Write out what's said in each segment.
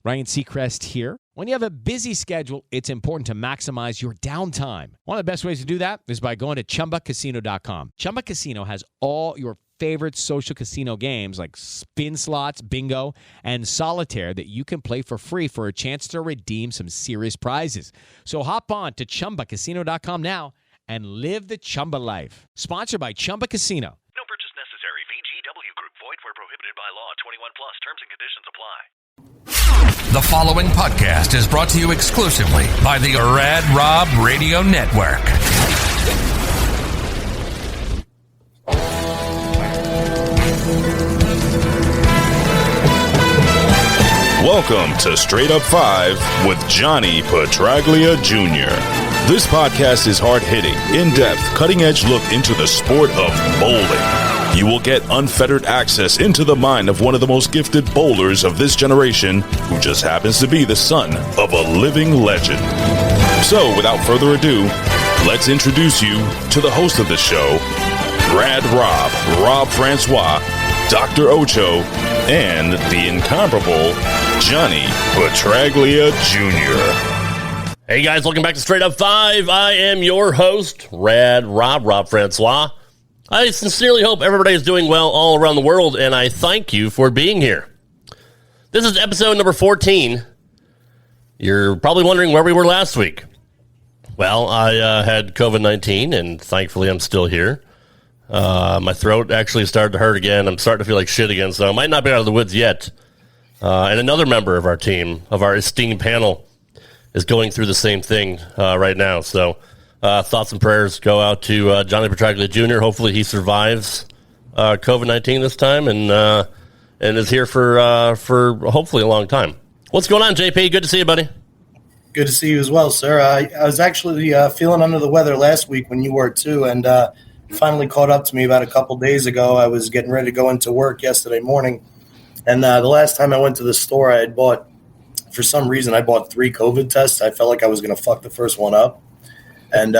Ryan Seacrest here. When you have a busy schedule, it's important to maximize your downtime. One of the best ways to do that is by going to ChumbaCasino.com. Chumba Casino has all your favorite social casino games like spin slots, bingo, and solitaire that you can play for free for a chance to redeem some serious prizes. So hop on to ChumbaCasino.com now and live the Chumba life. Sponsored by Chumba Casino. No purchase necessary. VGW Group. Void where prohibited by law. 21 plus. Terms and conditions apply. The following podcast is brought to you exclusively by the Rad Rob Radio Network. Welcome to Straight Up 5 with Johnny Petraglia Jr. This podcast is hard-hitting, in-depth, cutting-edge look into the sport of bowling. You will get unfettered access into the mind of one of the most gifted bowlers of this generation, who just happens to be the son of a living legend. So, without further ado, let's introduce you to the host of the show, Rad Rob Francois, Dr. Ocho, and the incomparable Johnny Petraglia Jr. Hey guys, welcome back to Straight Up 5. I am your host, Rad Rob Francois. I sincerely hope everybody is doing well all around the world, and I thank you for being here. This is episode number 14. You're probably wondering where we were last week. Well, I had COVID-19, and thankfully I'm still here. My throat actually started to hurt again. I'm starting to feel like shit again, so I might not be out of the woods yet. And another member of our team, of our esteemed panel, is going through the same thing right now. So thoughts and prayers go out to Johnny Petraglia Jr. Hopefully he survives COVID-19 this time and is here for hopefully a long time. What's going on, JP? Good to see you, buddy. Good to see you as well, sir. I was actually feeling under the weather last week when you were too, and finally caught up to me about a couple days ago. I was getting ready to go into work yesterday morning, and the last time I went to the store, I bought 3 COVID tests. I felt like I was going to fuck the first one up. And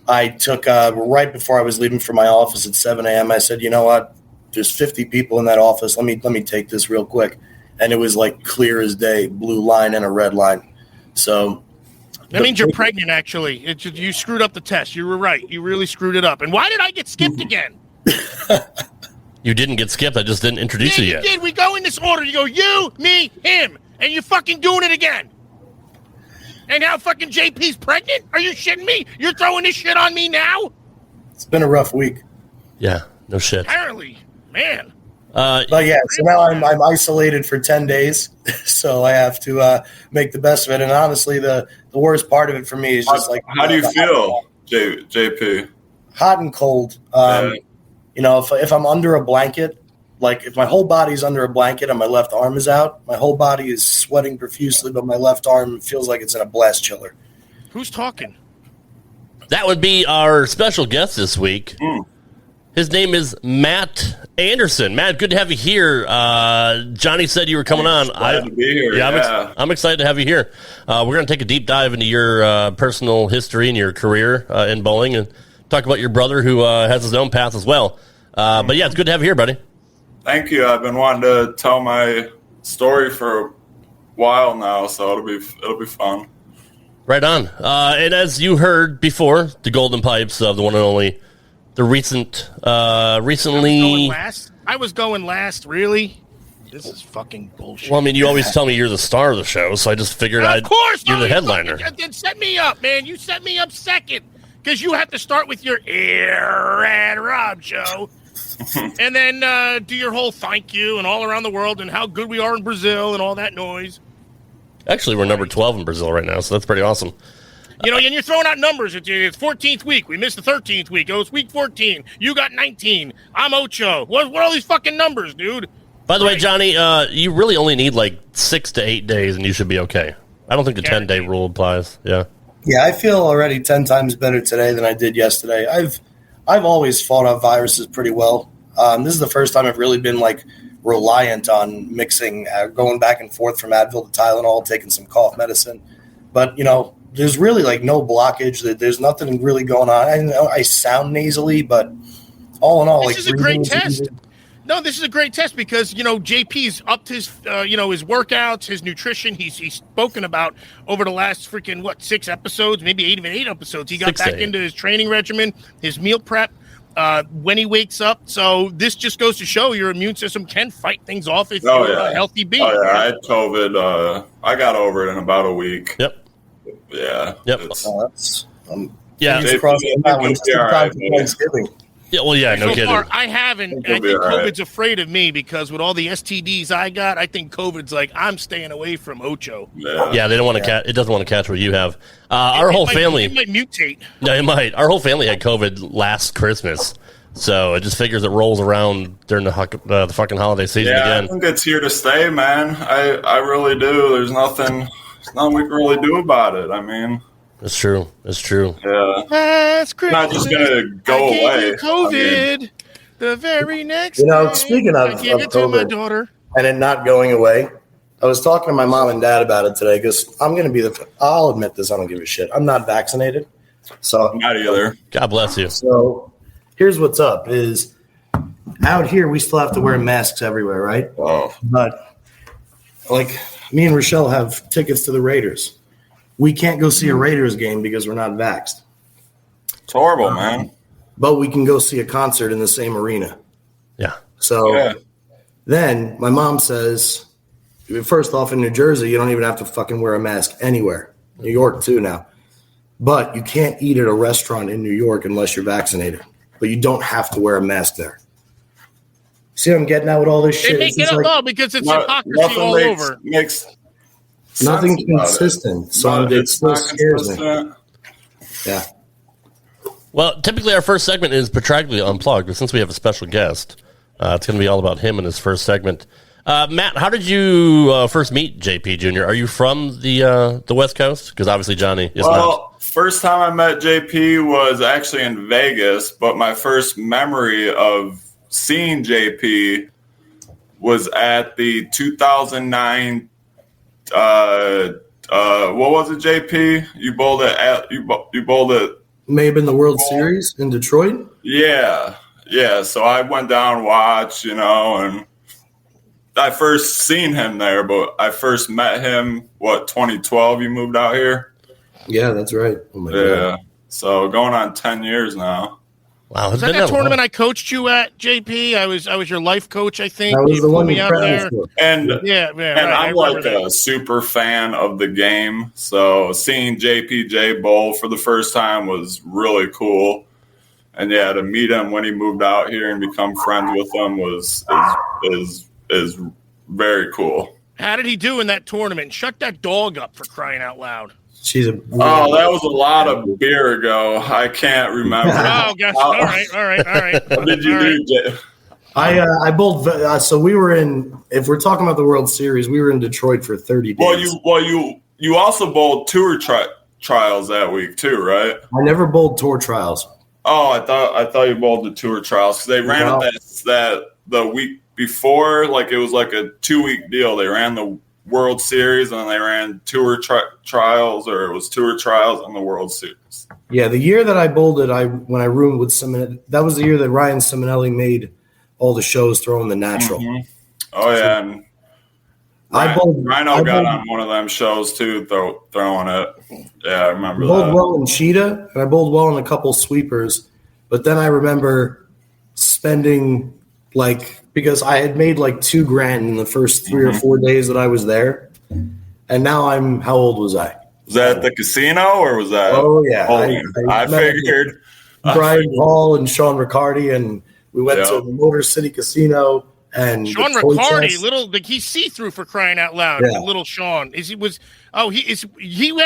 I took, right before I was leaving for my office at 7 a.m., I said, you know what, there's 50 people in that office. Let me take this real quick. And it was like clear as day, blue line and a red line. So that means you're pregnant, actually. You screwed up the test. You were right. You really screwed it up. And why did I get skipped again? You didn't get skipped. I just didn't introduce you yet. You did. We go in this order. You go, you, me, him. And you're fucking doing it again. And now fucking JP's pregnant? Are you shitting me? You're throwing this shit on me now? It's been a rough week. Yeah, no shit. Apparently, man. But yeah, so now I'm isolated for 10 days, so I have to make the best of it. And honestly, the worst part of it for me is just like... How do you feel, JP? Hot and cold. You know, if I'm under a blanket, like if my whole body's under a blanket and my left arm is out, my whole body is sweating profusely, but my left arm feels like it's in a blast chiller. Who's talking? That would be our special guest this week. His name is Matt Anderson. Matt, good to have you here. Johnny said you were coming on. Glad to be here. Yeah, I'm excited to have you here. We're going to take a deep dive into your personal history and your career in bowling and talk about your brother who has his own path as well. But yeah, it's good to have you here, buddy. Thank you. I've been wanting to tell my story for a while now, so it'll be fun. Right on. And as you heard before, the golden pipes of the one and only, the recently. I was going last. Really? This is fucking bullshit. Well, I mean, you always tell me you're the star of the show, so I just figured you're the headliner. Then set me up, man. You set me up second because you have to start with your Rad Rob show. And then do your whole thank you and all around the world and how good we are in Brazil and all that noise. Actually, we're number 12 in Brazil right now, so that's pretty awesome. You know, and you're throwing out numbers. It's 14th week. We missed the 13th week. It was week 14. You got 19. I'm Ocho. What are all these fucking numbers, dude? By the way, Johnny, you really only need like 6 to 8 days and you should be okay. I don't think the 10-day rule applies. Yeah. Yeah, I feel already 10 times better today than I did yesterday. I've always fought off viruses pretty well. This is the first time I've really been like reliant on mixing, going back and forth from Advil to Tylenol, taking some cough medicine. But, you know, there's really like no blockage. There's nothing really going on. I know I sound nasally, but all in all, this is a great test. No, this is a great test because, JP's upped his, his workouts, his nutrition. He's spoken about over the last freaking, 6 episodes, maybe 8 episodes. He got back into his training regimen, his meal prep, when he wakes up. So this just goes to show your immune system can fight things off if you're a healthy being. Oh, yeah. I had COVID. I got over it in about a week. Yep. Yeah. Yep. Yeah. Thanksgiving. Yeah, well, yeah, no so kidding. Far, I haven't. I think COVID's afraid of me because with all the STDs I got, I think COVID's like, I'm staying away from Ocho. Yeah, they don't want to catch. It doesn't want to catch what you have. Our whole family. It might mutate. No, it might. Our whole family had COVID last Christmas, so it just figures it rolls around during the fucking holiday season again. I think it's here to stay, man. I really do. There's nothing we can really do about it. I mean. It's true. Yeah. That's crazy. Not just gonna go away. COVID. The very next. Speaking of I gave it to my daughter, and it not going away. I was talking to my mom and dad about it today because I'm going to be I'll admit this. I don't give a shit. I'm not vaccinated, so not either. God bless you. So here's what's up: is out here we still have to wear masks everywhere, right? Oh, but like me and Rochelle have tickets to the Raiders. We can't go see a Raiders game because we're not vaxxed. It's horrible, man. But we can go see a concert in the same arena. Yeah. So then my mom says, first off, in New Jersey, you don't even have to fucking wear a mask anywhere. New York, too, now. But you can't eat at a restaurant in New York unless you're vaccinated. But you don't have to wear a mask there. See what I'm getting at with all this shit? They make it up because it's hypocrisy all over. Nothing's consistent, so it still scares me. Yeah. Well, typically our first segment is Petraglia Unplugged, but since we have a special guest, it's going to be all about him in his first segment. Matt, how did you first meet JP Jr.? Are you from the West Coast? Because obviously Johnny is not. First time I met JP was actually in Vegas, but my first memory of seeing JP was at the 2009 what was it, JP? You bowled it. May have been the World Series in Detroit. Yeah. So I went down and watched, and I first seen him there, but I first met him 2012. You moved out here. Yeah, that's right. Oh my God. So going on 10 years now. Wow, was that tournament I coached you at, JP? I was your life coach, I think. That was the one me out there. And I'm like a super fan of the game. So seeing JPJ bowl for the first time was really cool. And to meet him when he moved out here and become friends with him is very cool. How did he do in that tournament? Shut that dog up, for crying out loud. That was a lot of beer ago. I can't remember. Oh, gosh. All right. What did you do, Jay? I bowled. So we were in. If we're talking about the World Series, we were in Detroit for 30 days. You also bowled tour trials that week too, right? I never bowled tour trials. Oh, I thought you bowled the tour trials because they ran that the week before. Like it was like a 2-week deal. They ran the World Series and they ran tour trials, or it was tour trials and the World Series. Yeah, the year that I bowled it, when I roomed with Simonelli, that was the year that Ryan Simonelli made all the shows throwing the natural. Mm-hmm. Oh yeah, and Rhino got on one of them shows too, throwing it. Yeah, I remember that. I bowled well in Cheetah, and I bowled well in a couple sweepers, but then I remember spending because I had made like $2,000 in the first 3 or 4 days that I was there. And now how old was I? Was that at the casino or was that? Oh, yeah. I figured. Brian Hall and Sean Riccardi, and we went to the Motor City Casino. And Sean Riccardi, he's see-through, for crying out loud. Yeah. Little Sean. He went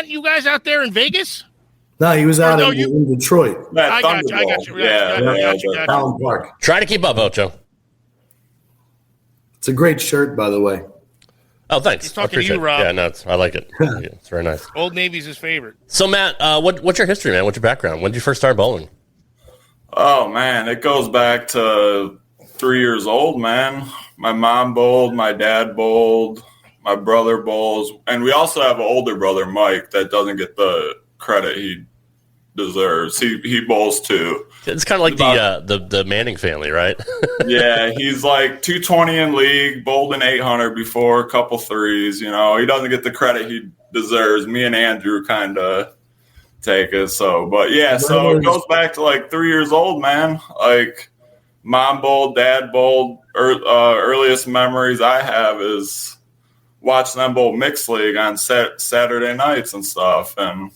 you guys out there in Vegas? No, he was out in Detroit. I got you. Yeah. Allen Park. Try to keep up, Ocho. It's a great shirt, by the way. Oh, thanks. He's talking to you, Rob. Yeah, no, I like it. Yeah, it's very nice. Old Navy's his favorite. So, Matt, what's your history, man? What's your background? When did you first start bowling? Oh, man, it goes back to 3 years old, man. My mom bowled, my dad bowled, my brother bowls, and we also have an older brother, Mike, that doesn't get the credit he deserves. He bowls too. It's kind of like the Manning family, right? Yeah, he's like 220 in league, bowled in 800 before, a couple threes. He doesn't get the credit he deserves. Me and Andrew kind of take it. So, but yeah, so it goes back to like 3 years old, man. Like mom bowled, dad bowled. Earliest memories I have is watching them bowl mixed league on Saturday nights and stuff. And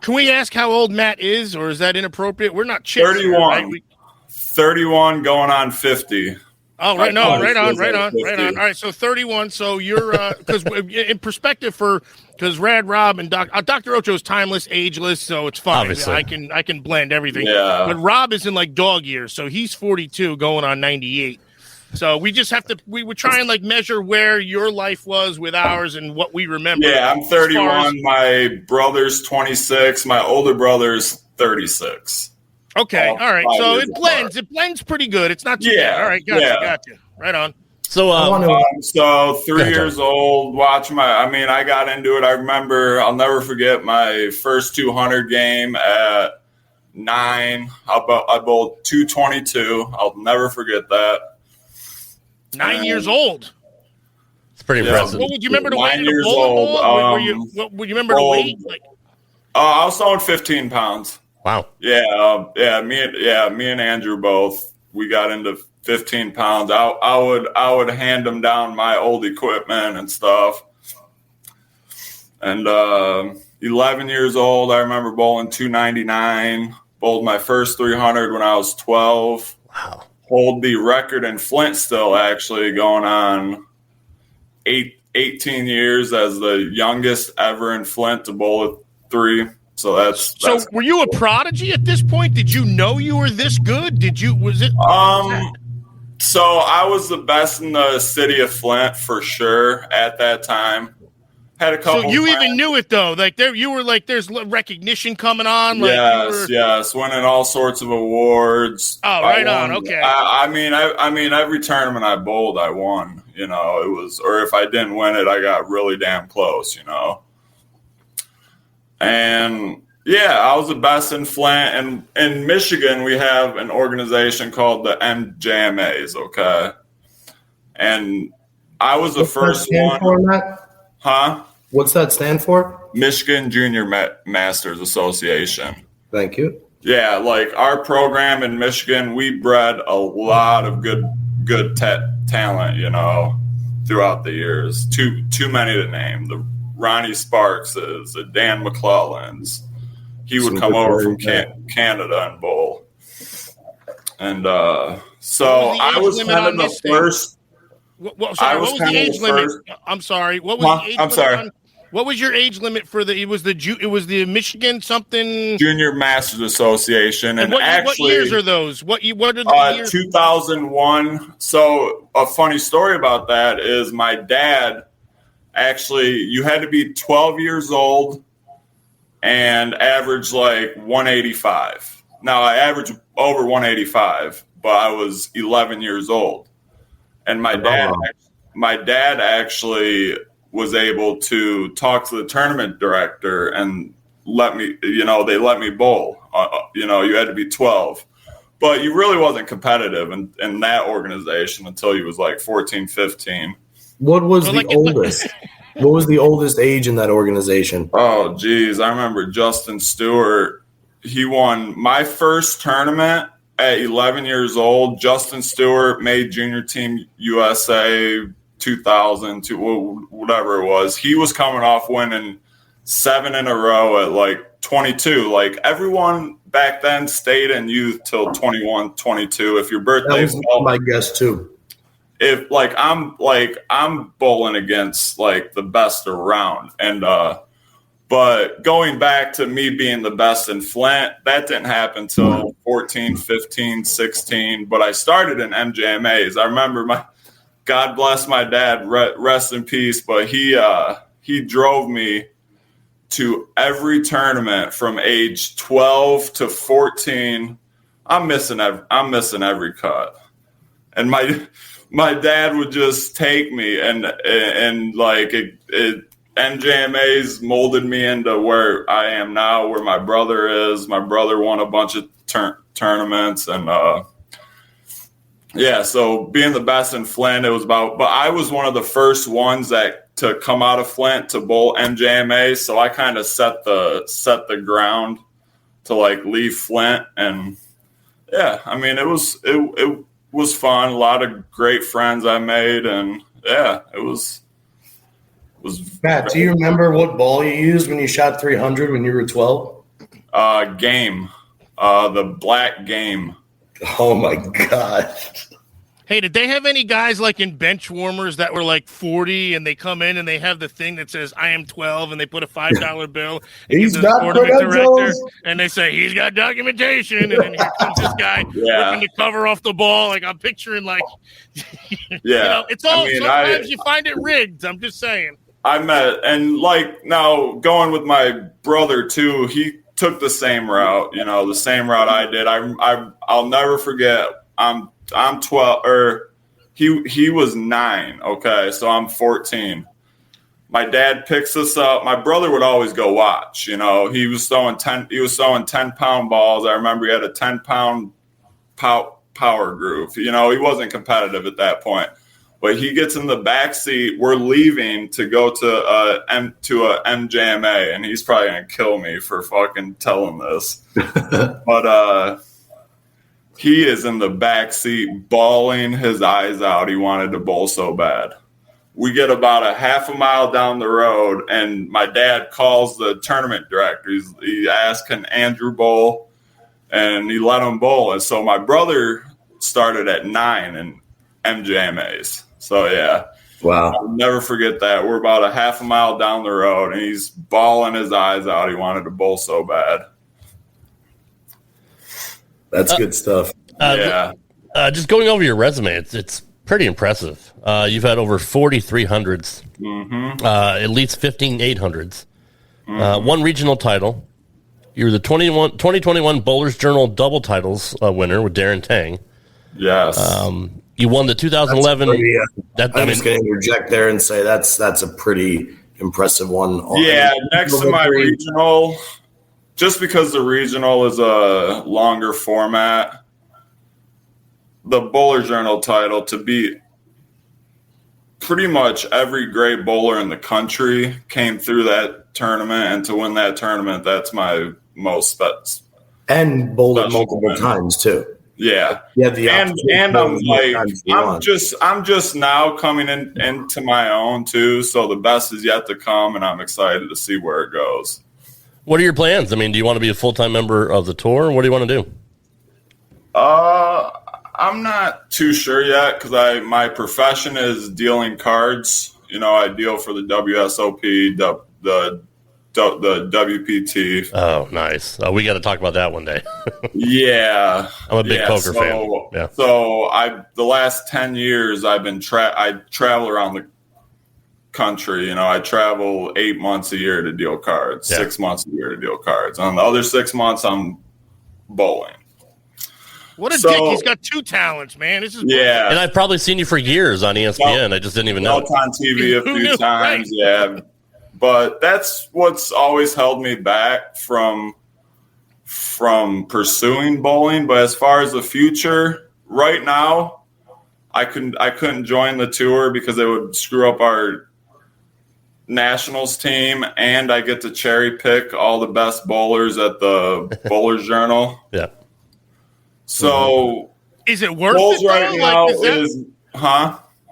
can we ask how old Matt is, or is that inappropriate? We're not chicks 31. Here, right? 31 going on 50. Oh, right. No, right on. All right, so 31. So you're because in perspective because Rad Rob and Dr. Ocho's timeless, ageless, so it's fine. Obviously. I can blend everything. Yeah. But Rob is in like dog years, so he's 42 going on 98. So we just have to we would try and like measure where your life was with ours and what we remember. Yeah, I'm 31. My brother's 26. My older brother's 36. Okay, all right. So it blends. It blends pretty good. It's not too bad. All right, gotcha. Right on. So, so 3 years old, I got into it. I remember, I'll never forget my first 200 game at 9. I bowled 222. I'll never forget that. 9 years old. It's pretty impressive. What would you remember the weight 9 of the years bowling old. ball? Would you remember the weight? Like, I was throwing 15 pounds. Wow. Yeah. Me and Andrew both. We got into 15 pounds. I would hand them down my old equipment and stuff. And 11 years old, I remember bowling 299. Bowled my first 300 when I was 12. Wow. Hold the record in Flint still, actually, going on 18 years as the youngest ever in Flint to bowl a 3. So that's were you a prodigy at this point? Did you know you were this good? So I was the best in the city of Flint for sure at that time. Had a couple. So you even knew it though, like you were like, there's recognition coming on. Like yes, winning all sorts of awards. Oh, right on. Okay. I mean, every tournament I bowled, I won. It was, or if I didn't win it, I got really damn close. And yeah, I was the best in Flint. And in Michigan, we have an organization called the MJMAs. Okay, and I was the first one. Huh? What's that stand for? Michigan Junior Masters Association. Thank you. Yeah, like our program in Michigan, we bred a lot of good talent, throughout the years. Too many to name. The Ronnie Sparkses, the Dan McClellans. He would come over from Canada and bowl. And so I was kind of the first. What was the age limit? I'm sorry. What was the age limit? Sorry. What was your age limit for the? It was the Michigan something Junior Masters Association, and what years are those? What are the years? 2001. So a funny story about that is my dad. Actually, you had to be 12 years old and average like 185. Now I averaged over 185, but I was 11 years old. And my dad actually was able to talk to the tournament director and let me, they let me bowl. You had to be 12. But you really wasn't competitive in that organization until you was like 14, 15. What was the oldest? What was the oldest age in that organization? Oh, geez. I remember Justin Stewart. He won my first tournament. At 11 years old, Justin Stewart made Junior Team USA 2000, whatever it was. He was coming off winning 7 in a row at like 22. Like everyone back then stayed in youth till 21, 22. If your birthday was my guess too. If I'm bowling against like the best around, and but going back to me being the best in Flint, that didn't happen until 14, 15, 16. But I started in MJMAs. I remember God bless my dad, rest in peace. But he drove me to every tournament from age 12 to 14. I'm missing every cut. And my dad would just take me and like it MJMA's molded me into where I am now, where my brother is. My brother won a bunch of tournaments, and so being the best in Flint, it was about. But I was one of the first ones to come out of Flint to bowl MJMA, so I kind of set the ground to like leave Flint, and it was fun. A lot of great friends I made, and it was. Matt, do you remember what ball you used when you shot 300 when you were 12? Game. The black Game. Oh, my God. Hey, did they have any guys like in bench warmers that were like 40 and they come in and they have the thing that says, I am 12, and they put a $5 bill and he's give got the tournament director, credentials. and they say, he's got documentation, and then here comes this guy ripping the cover off the ball. Like, I'm picturing like, it's all, sometimes you find it rigged. I'm just saying. I met, and like now going with my brother too, he took the same route, the same route I did. I'll never forget. I'm 12, or he was 9. Okay, so I'm 14. My dad picks us up. My brother would always go watch. He was throwing 10-pound balls. I remember he had a 10-pound power groove. He wasn't competitive at that point. But he gets in the back seat. We're leaving to go to a MJMA, and he's probably gonna kill me for fucking telling this. But he is in the back seat, bawling his eyes out. He wanted to bowl so bad. We get about a half a mile down the road, and my dad calls the tournament director. He asked, "Can Andrew bowl?" And he let him bowl. And so my brother started at 9 in MJMAs. So, wow. I'll never forget that. We're about a half a mile down the road, and he's bawling his eyes out. He wanted to bowl so bad. That's good stuff. Just going over your resume, it's pretty impressive. You've had over 40 300s, at least 15 800s, one regional title. You're the 2021 Bowlers Journal double titles winner with Darren Tang. Yes. You won the 2011. I'm just going to interject there and say that's a pretty impressive one. Next to my regional, just because the regional is a longer format, the Bowler Journal title, to beat pretty much every great bowler in the country came through that tournament, and to win that tournament, that's my most bets. And bowled it multiple times too. Yeah. And I'm just now coming into my own too, so the best is yet to come, and I'm excited to see where it goes. What are your plans? I mean, do you want to be a full-time member of the tour? What do you want to do? I'm not too sure yet, because my profession is dealing cards. I deal for the WSOP, the WPT. Oh, nice. We got to talk about that one day. Yeah. I'm a big poker fan. Yeah. So the last 10 years I've been I travel around the country. I travel 8 months a year to deal cards, 6 months a year to deal cards. On the other 6 months, I'm bowling. What a dick. He's got 2 talents, man. This is yeah. And I've probably seen you for years on ESPN. I just didn't even know. On TV a few times, yeah. But that's what's always held me back from pursuing bowling. But as far as the future, right now, I couldn't join the tour because it would screw up our nationals team, and I get to cherry pick all the best bowlers at the Bowlers Journal. Yeah. So is it worth it right now?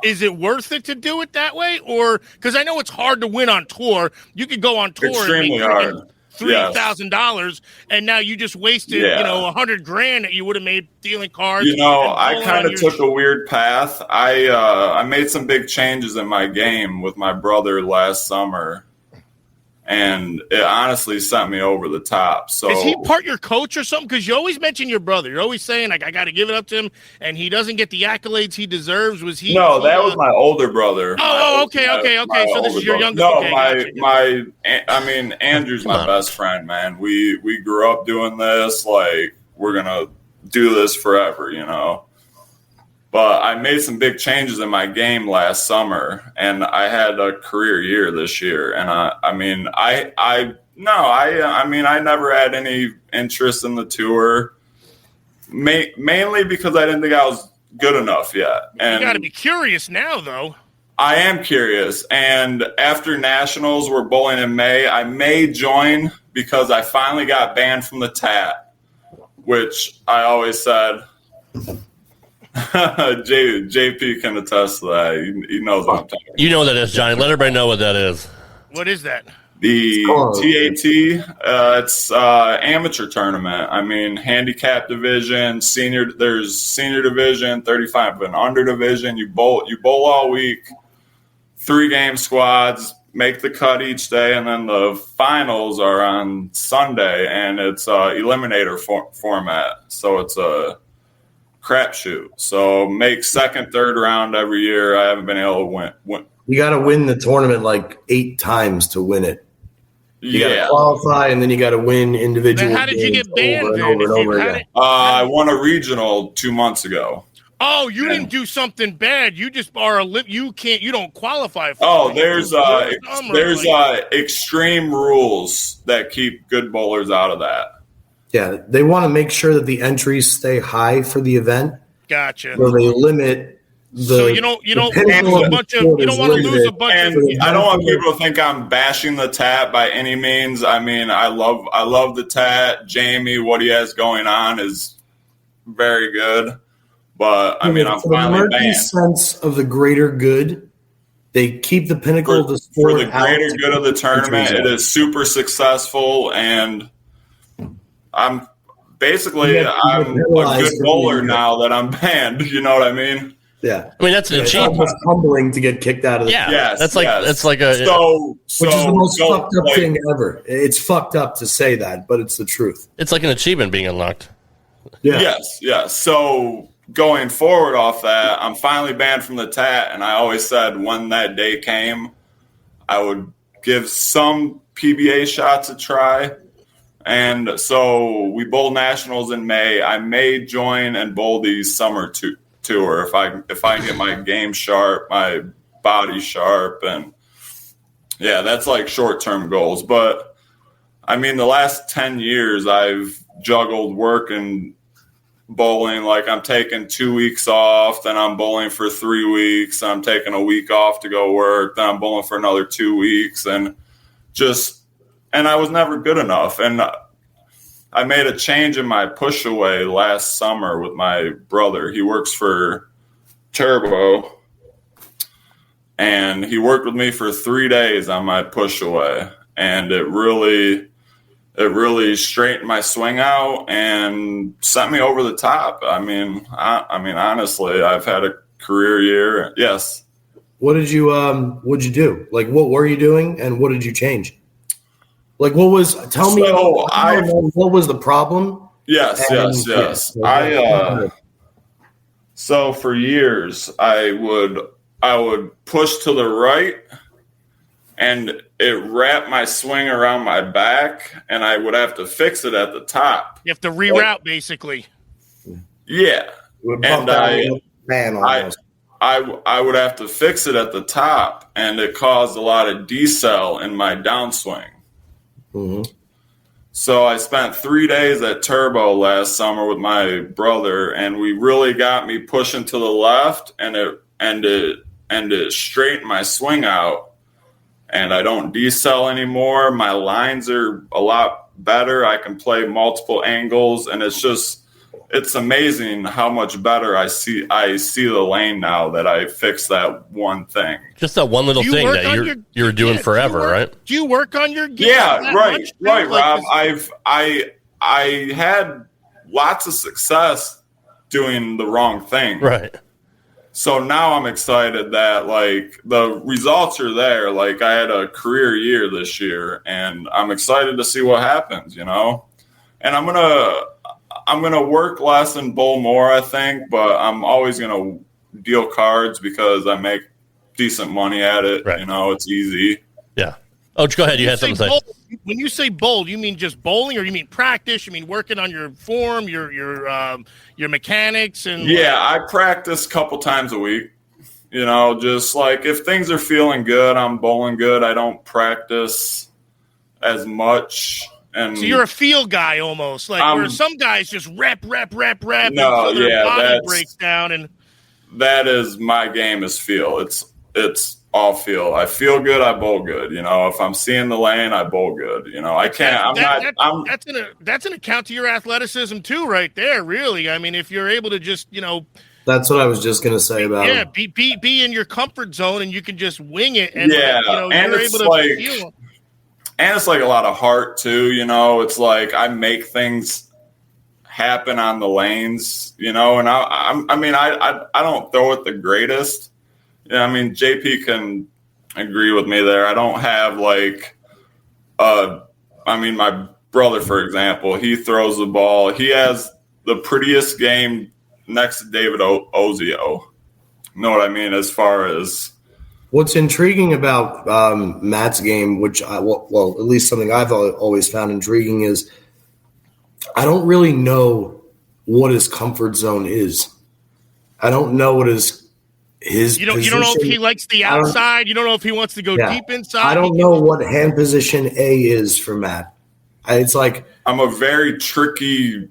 Is it worth it to do it that way? Or because I know it's hard to win on tour. You could go on tour extremely and make hard. $3,000, and now you just wasted $100,000 that you would have made dealing cards. I kind of took a weird path. I made some big changes in my game with my brother last summer, and it honestly sent me over the top. So is he part your coach or something? Because you always mention your brother. You're always saying, like, I got to give it up to him, and he doesn't get the accolades he deserves. Was he? No, that was my older brother. Oh, okay. So this is your younger. No, gotcha. Andrew's my best friend, man. We grew up doing this. Like, we're gonna do this forever, But I made some big changes in my game last summer, and I had a career year this year. And I never had any interest in the tour, mainly because I didn't think I was good enough yet. And you got to be curious now, though. I am curious. And after Nationals, we're bowling in May. I may join because I finally got banned from the TAT, which I always said. JP can attest to that. He knows what I'm talking about. You know what that is, Johnny. Let everybody know what that is. What is that? The TAT, it's amateur tournament. I mean, handicap division, senior. There's senior division, 35 and under division. You bowl all week, 3-game squads, make the cut each day, and then the finals are on Sunday, and it's eliminator format. So it's a crapshoot. So make second, third round every year. I haven't been able to win. You got to win the tournament like 8 times to win it. You got to qualify, and then you got to win individual. Then how did you get banned? Over again. I won a regional 2 months ago. Oh, you didn't do something bad. You just are you don't qualify for. Oh, there's extreme rules that keep good bowlers out of that. Yeah, they want to make sure that the entries stay high for the event. Gotcha. So they limit the. So you don't want to lose a bunch of. And I don't want people to think I'm bashing the TAT by any means. I mean, I love the TAT. Jamie, what he has going on is very good. But I mean, I'm finally banned. Sense of the greater good, they keep the pinnacle of the sport for the greater good of the tournament. It is super successful, and I'm a good bowler now that I'm banned. You know what I mean? Yeah. I mean, that's an achievement. It's humbling to get kicked out of the team. Yes, that's like a which is the most fucked up thing ever. It's fucked up to say that, but it's the truth. It's like an achievement being unlocked. Yeah. Yes. So going forward off that, I'm finally banned from the TAT, and I always said when that day came, I would give some PBA shots a try. And so we bowl nationals in May. I may join and bowl the summer tour if I get my game sharp, my body sharp, and yeah, that's like short-term goals. But I mean, the last 10 years I've juggled work and bowling. Like I'm taking 2 weeks off, then I'm bowling for 3 weeks. I'm taking a week off to go work, then I'm bowling for another 2 weeks, and I was never good enough. And I made a change in my push away last summer with my brother. He works for Turbo, and he worked with me for 3 days on my push away, and it really straightened my swing out and sent me over the top. I mean, honestly, I've had a career year. Yes. What'd you do? Like, what were you doing, and what did you change? Like, what was? Tell me. What was the problem? Yes. So for years, I would push to the right, and it wrapped my swing around my back, and I would have to fix it at the top. You have to reroute, basically. Yeah, and I would have to fix it at the top, and it caused a lot of decel in my downswing. Mm-hmm. So I spent 3 days at Turbo last summer with my brother, and we really got me pushing to the left, and it straightened my swing out, and I don't decel anymore. My lines are a lot better. I can play multiple angles, and it's amazing how much better I see the lane now that I fixed that one thing. Just that one little thing that you're doing forever, right? Do you work on your game? Yeah, right, Rob. I had lots of success doing the wrong thing. Right. So now I'm excited that like the results are there. Like I had a career year this year, and I'm excited to see what happens, you know. And I'm gonna work less and bowl more, I think, but I'm always gonna deal cards because I make decent money at it. Right. You know, it's easy. Yeah. Oh, go ahead. You had something to say. when you say bowl, you mean just bowling, or you mean practice? You mean working on your form, your mechanics, and I practice a couple times a week. Just like if things are feeling good, I'm bowling good. I don't practice as much. And so you're a feel guy almost, like where some guys just rep. No, until their body breaks down, and that is my game is feel. It's all feel. I feel good, I bowl good. If I'm seeing the lane, I bowl good. I can't. That's an account to your athleticism too, right there. Really, I mean, if you're able to just That's what I was just going to say about him. Be in your comfort zone, and you can just wing it, and and you're it's able to feel. And it's like a lot of heart too. It's like I make things happen on the lanes. And I don't throw it the greatest. JP can agree with me there. I don't have my brother, for example, he throws the ball. He has the prettiest game next to David Ozio. You know what I mean? As far as what's intriguing about Matt's game, which at least something I've always found intriguing, is I don't really know what his comfort zone is. I don't know what his you don't know if he likes the outside. You don't know if he wants to go deep inside. I don't know what hand position A is for Matt. It's like I'm a very tricky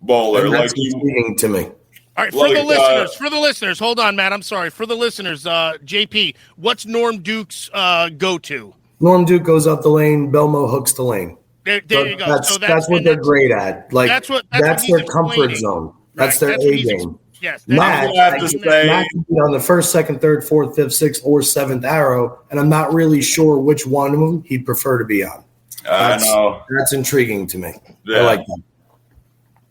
bowler. And that's intriguing to me. All right, for the listeners, hold on, Matt. I'm sorry. For the listeners, JP, what's Norm Duke's go-to? Norm Duke goes up the lane. Belmo hooks the lane. There you go. That's what they're great at. Like that's their comfort zone. That's their A game. Yes, Matt can be on the first, second, third, fourth, fifth, sixth, or seventh arrow, and I'm not really sure which one of them he'd prefer to be on. I know. That's intriguing to me. Yeah. I like that.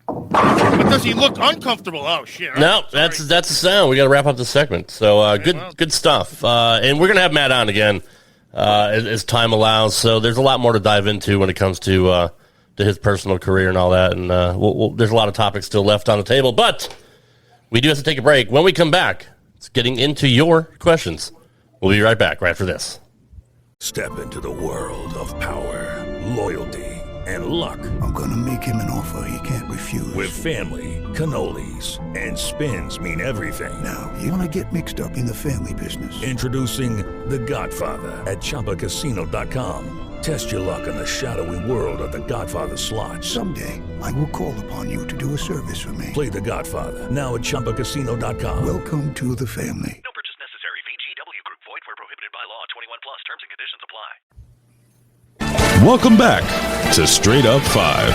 But does he look uncomfortable? Oh shit! No, that's the sound. We got to wrap up the segment. So good stuff. And we're gonna have Matt on again as time allows. So there's a lot more to dive into when it comes to his personal career and all that. And there's a lot of topics still left on the table, but we do have to take a break. When we come back, it's getting into your questions. We'll be right back right after this. Step into the world of power, loyalty, and luck. I'm going to make him an offer he can't refuse. With family, cannolis, and spins mean everything. Now, you want to get mixed up in the family business. Introducing The Godfather at ChumbaCasino.com. Test your luck in the shadowy world of The Godfather slot. Someday, I will call upon you to do a service for me. Play The Godfather now at ChumbaCasino.com. Welcome to the family. No purchase necessary. VGW Group. Void where prohibited by law. 21 plus. Terms and conditions apply. Welcome back to Straight Up 5.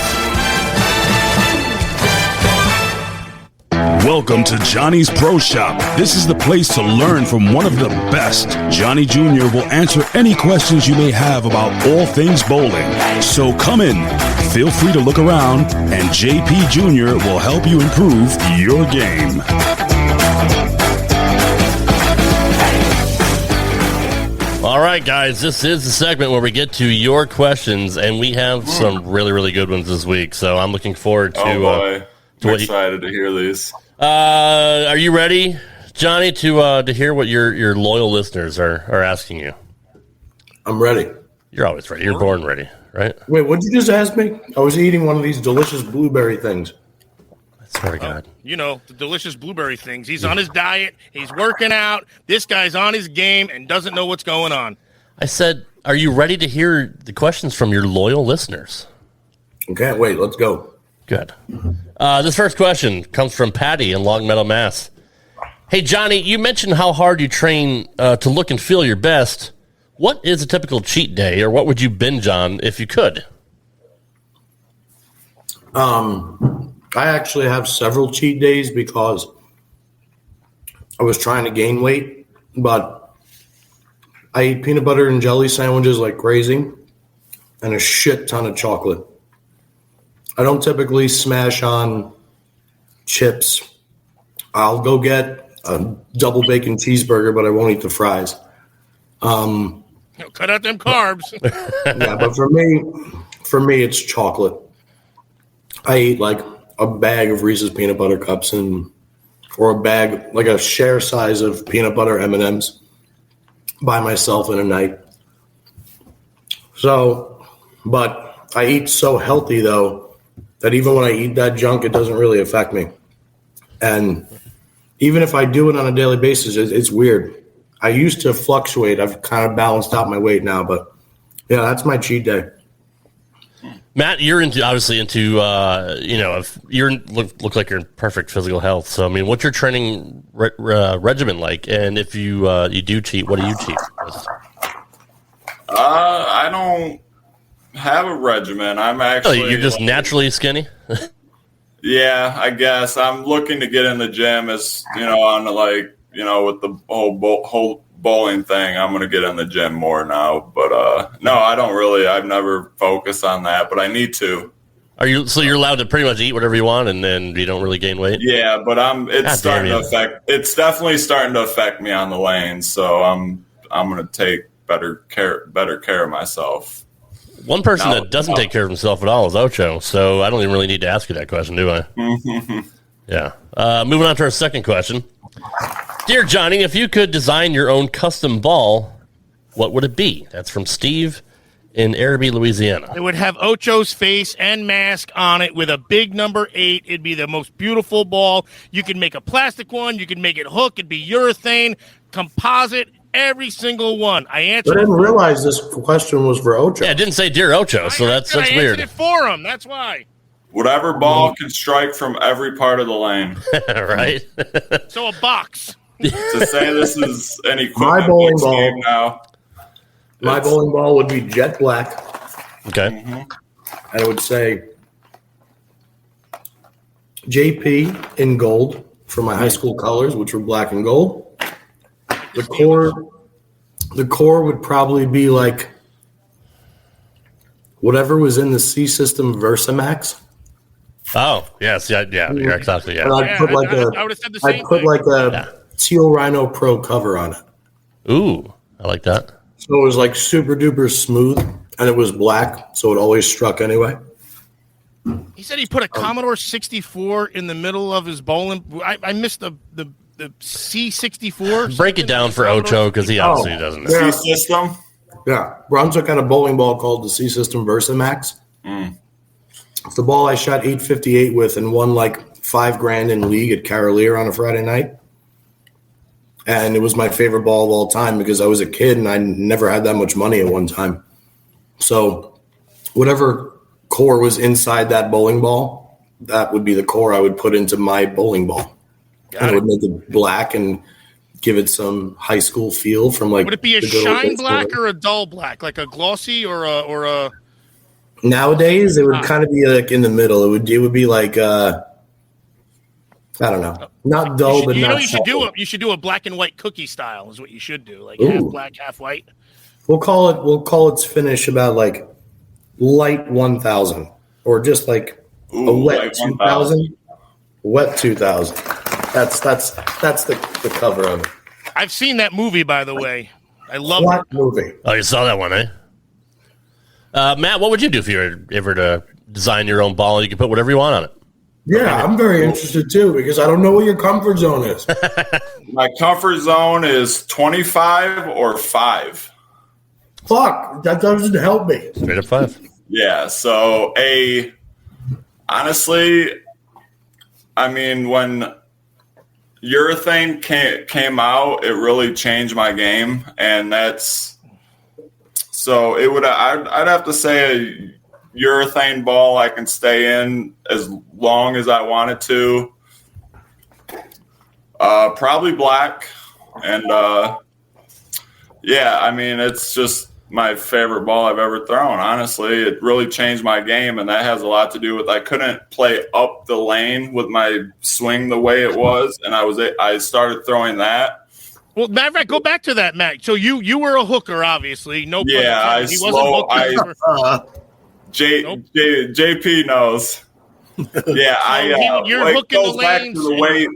Welcome to Johnny's Pro Shop. This is the place to learn from one of the best. Johnny Jr. will answer any questions you may have about all things bowling. So come in, feel free to look around, and JP Jr. will help you improve your game. All right, guys, this is the segment where we get to your questions, and we have some really, really good ones this week. So I'm looking forward to. Oh boy, I'm excited to hear these. Are you ready, Johnny, to hear what your loyal listeners are asking you? I'm ready. You're always ready. You're born ready, right? Wait, what did you just ask me? I was eating one of these delicious blueberry things. I swear to God. The delicious blueberry things. He's on his diet. He's working out. This guy's on his game and doesn't know what's going on. I said, are you ready to hear the questions from your loyal listeners? Okay, wait, let's go. Good. This first question comes from Patty in Longmeadow, Mass. Hey, Johnny, you mentioned how hard you train to look and feel your best. What is a typical cheat day, or what would you binge on if you could? I actually have several cheat days because I was trying to gain weight, but I eat peanut butter and jelly sandwiches like crazy and a shit ton of chocolate. I don't typically smash on chips. I'll go get a double bacon cheeseburger, but I won't eat the fries. Cut out them carbs. Yeah, but for me, it's chocolate. I eat like a bag of Reese's peanut butter cups or a bag, like a share size of peanut butter M&Ms by myself in a night. So But I eat so healthy, though, that even when I eat that junk, it doesn't really affect me. And even if I do it on a daily basis, it's weird. I used to fluctuate. I've kind of balanced out my weight now, but yeah, that's my cheat day. Matt, you're obviously into look like you're in perfect physical health. So I mean, what's your training regimen like? And if you do cheat, what do you cheat with? I don't have a regimen. I'm actually you're just naturally skinny. Yeah, I guess I'm looking to get in the gym as on with the whole bowling thing. I'm going to get in the gym more now, but no, I don't really. I've never focused on that, but I need to. You're allowed to pretty much eat whatever you want, and then you don't really gain weight? Yeah, but it's definitely starting to affect me on the lane, so I'm going to take better care of myself. One person that doesn't take care of himself at all is Ocho, so I don't even really need to ask you that question, do I? Yeah. Moving on to our second question. Dear Johnny, if you could design your own custom ball, what would it be? That's from Steve in Araby, Louisiana. It would have Ocho's face and mask on it with a big number 8. It'd be the most beautiful ball. You could make a plastic one. You could make it hook. It'd be urethane, composite, every single one. I answered. I didn't realize this question was for Ocho. Yeah, it didn't say Dear Ocho, so that's weird. I answered it for him. That's why. Whatever ball can strike from every part of the lane. Right? So a box. To say this is an equipment my bowling ball now. My bowling ball would be jet black. Okay. And it would say JP in gold for my high school colors, which were black and gold. The core would probably be like whatever was in the C System Versamax. Oh, yes, yeah, you're exactly, yeah. And I'd put like a Teal Rhino Pro cover on it. Ooh, I like that. So it was like super duper smooth, and it was black, so it always struck anyway. He said he put a Commodore 64 in the middle of his bowling. I missed the C64. Break it down for Ocho because he obviously doesn't know. C System? Yeah. Brunswick had a bowling ball called the C System Versamax. It's the ball I shot 858 with and won like $5,000 in league at Carolier on a Friday night. And it was my favorite ball of all time because I was a kid and I never had that much money at one time. So whatever core was inside that bowling ball, that would be the core I would put into my bowling ball. And it would make it black and give it some high school feel from like. Would it be a shine black or a dull black, like a glossy or a? Nowadays, it would kind of be like in the middle. It would be like I don't know, not dull, but not. You should do a black and white cookie style. Is what you should do, like half black, half white. We'll call its finish about like light 1000 or just like a wet 2000. Wet 2000. That's the cover of it. I've seen that movie, by the way. I love that movie. Oh, you saw that one, eh? Matt, what would you do if you were ever to design your own ball? You could put whatever you want on it. Yeah, I'm very interested too because I don't know what your comfort zone is. My comfort zone is 25 or 5. Fuck, that doesn't help me. Straight up 5. Yeah, so honestly, I mean, when urethane came out, it really changed my game, and so it would. I'd have to say a urethane ball I can stay in as long as I wanted to. Probably black, and yeah, I mean, it's just my favorite ball I've ever thrown. Honestly, it really changed my game, and that has a lot to do with I couldn't play up the lane with my swing the way it was, and I started throwing that. Well, matter of fact, go back to that, Matt. So you were a hooker, obviously. No, yeah, he wasn't hooking. JP knows. Yeah, you're hooking goes the back lanes. to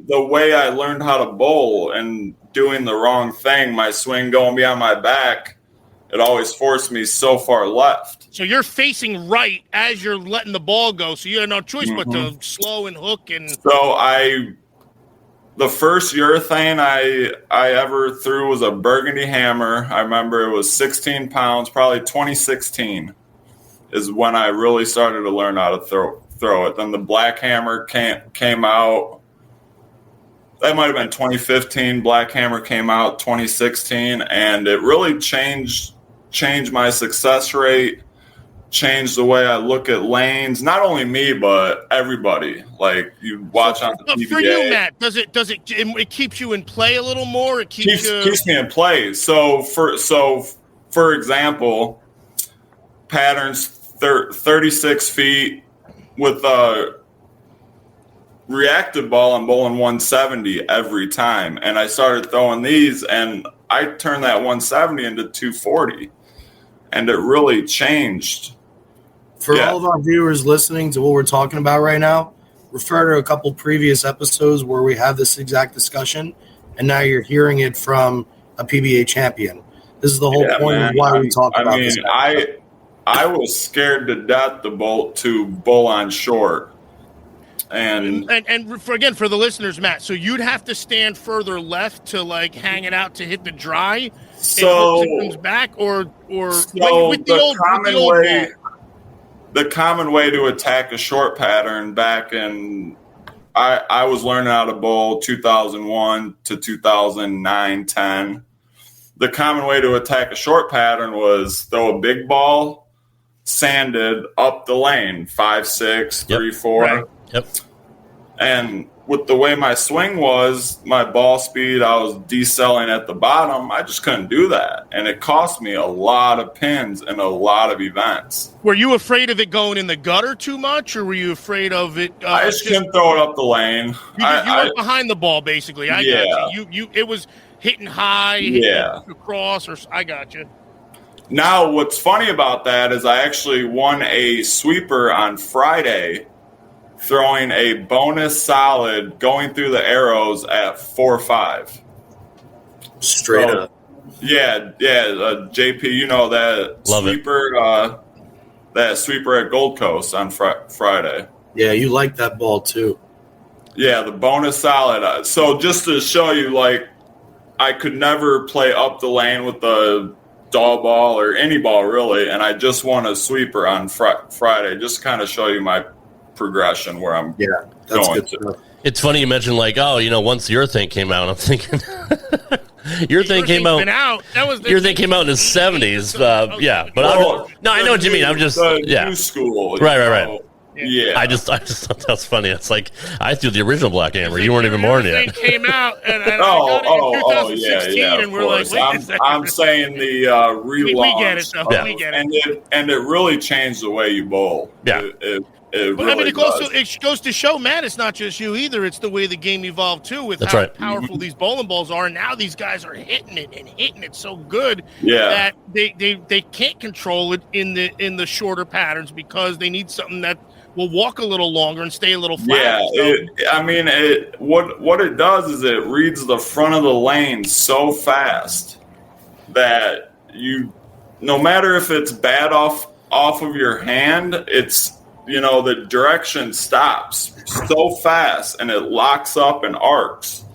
the way I learned how to bowl and doing the wrong thing. My swing going behind my back. It always forced me so far left. So you're facing right as you're letting the ball go. So you have no choice but to slow and hook. And so the first urethane I ever threw was a burgundy hammer. I remember it was 16 pounds, probably 2016. is when I really started to learn how to throw it. Then the Black Hammer came out. That might have been 2015. Black Hammer came out 2016, and it really changed my success rate, changed the way I look at lanes. Not only me, but everybody. Like, you watch on the PBA. For you, Matt, it keeps you in play a little more? It keeps me in play. So for example, patterns 36 feet with a reactive ball, I'm bowling 170 every time. And I started throwing these, and I turned that 170 into 240. And it really changed. For all of our viewers listening to what we're talking about right now, refer to a couple previous episodes where we have this exact discussion, and now you're hearing it from a PBA champion. This is the whole point of why we talk about this. I was scared to death to bowl on short. And for the listeners, Matt, so you'd have to stand further left to like hang it out to hit the dry. So it comes back, or with the old way. The common way to attack a short pattern back in, I was learning how to bowl 2001 to 2009, 10. The common way to attack a short pattern was throw a big ball, sanded up the lane, 5-6, 3-4. Right. Yep. And with the way my swing was, my ball speed, I was decelling at the bottom. I just couldn't do that. And it cost me a lot of pins in a lot of events. Were you afraid of it going in the gutter too much, or were you afraid of it? I just couldn't throw it up the lane. You were behind the ball, basically. I got you. It was hitting high, hitting across, or I got you. Now, what's funny about that is I actually won a sweeper on Friday, throwing a bonus solid going through the arrows at 4.5. Straight up. Yeah. JP, you know that sweeper, that sweeper at Gold Coast on Friday. Yeah, you like that ball too. Yeah, the bonus solid. So just to show you, like, I could never play up the lane with the dog ball or any ball really, and I just won a sweeper on Friday. Just to kind of show you my progression where I'm going to. It's funny you mentioned once your thing came out, I'm thinking your thing came out. Your thing came out in the 70s. But I know what you mean. I'm just new school. Right. Yeah, I just thought that was funny. It's like I threw the original Black Hammer. You weren't even born yet. Came out, and I got it in 2016, and we're like, wait, I'm saying the relaunch. We get it, though. Yeah. We get it. And it really changed the way you bowl. Yeah. It goes to show, Matt, it's not just you either. It's the way the game evolved, too, with how powerful these bowling balls are. And now these guys are hitting it so good that they can't control it in the shorter patterns because they need something that will walk a little longer and stay a little flat. Yeah, what it does is it reads the front of the lane so fast that no matter if it's bad off of your hand, it's the direction stops so fast and it locks up and arcs.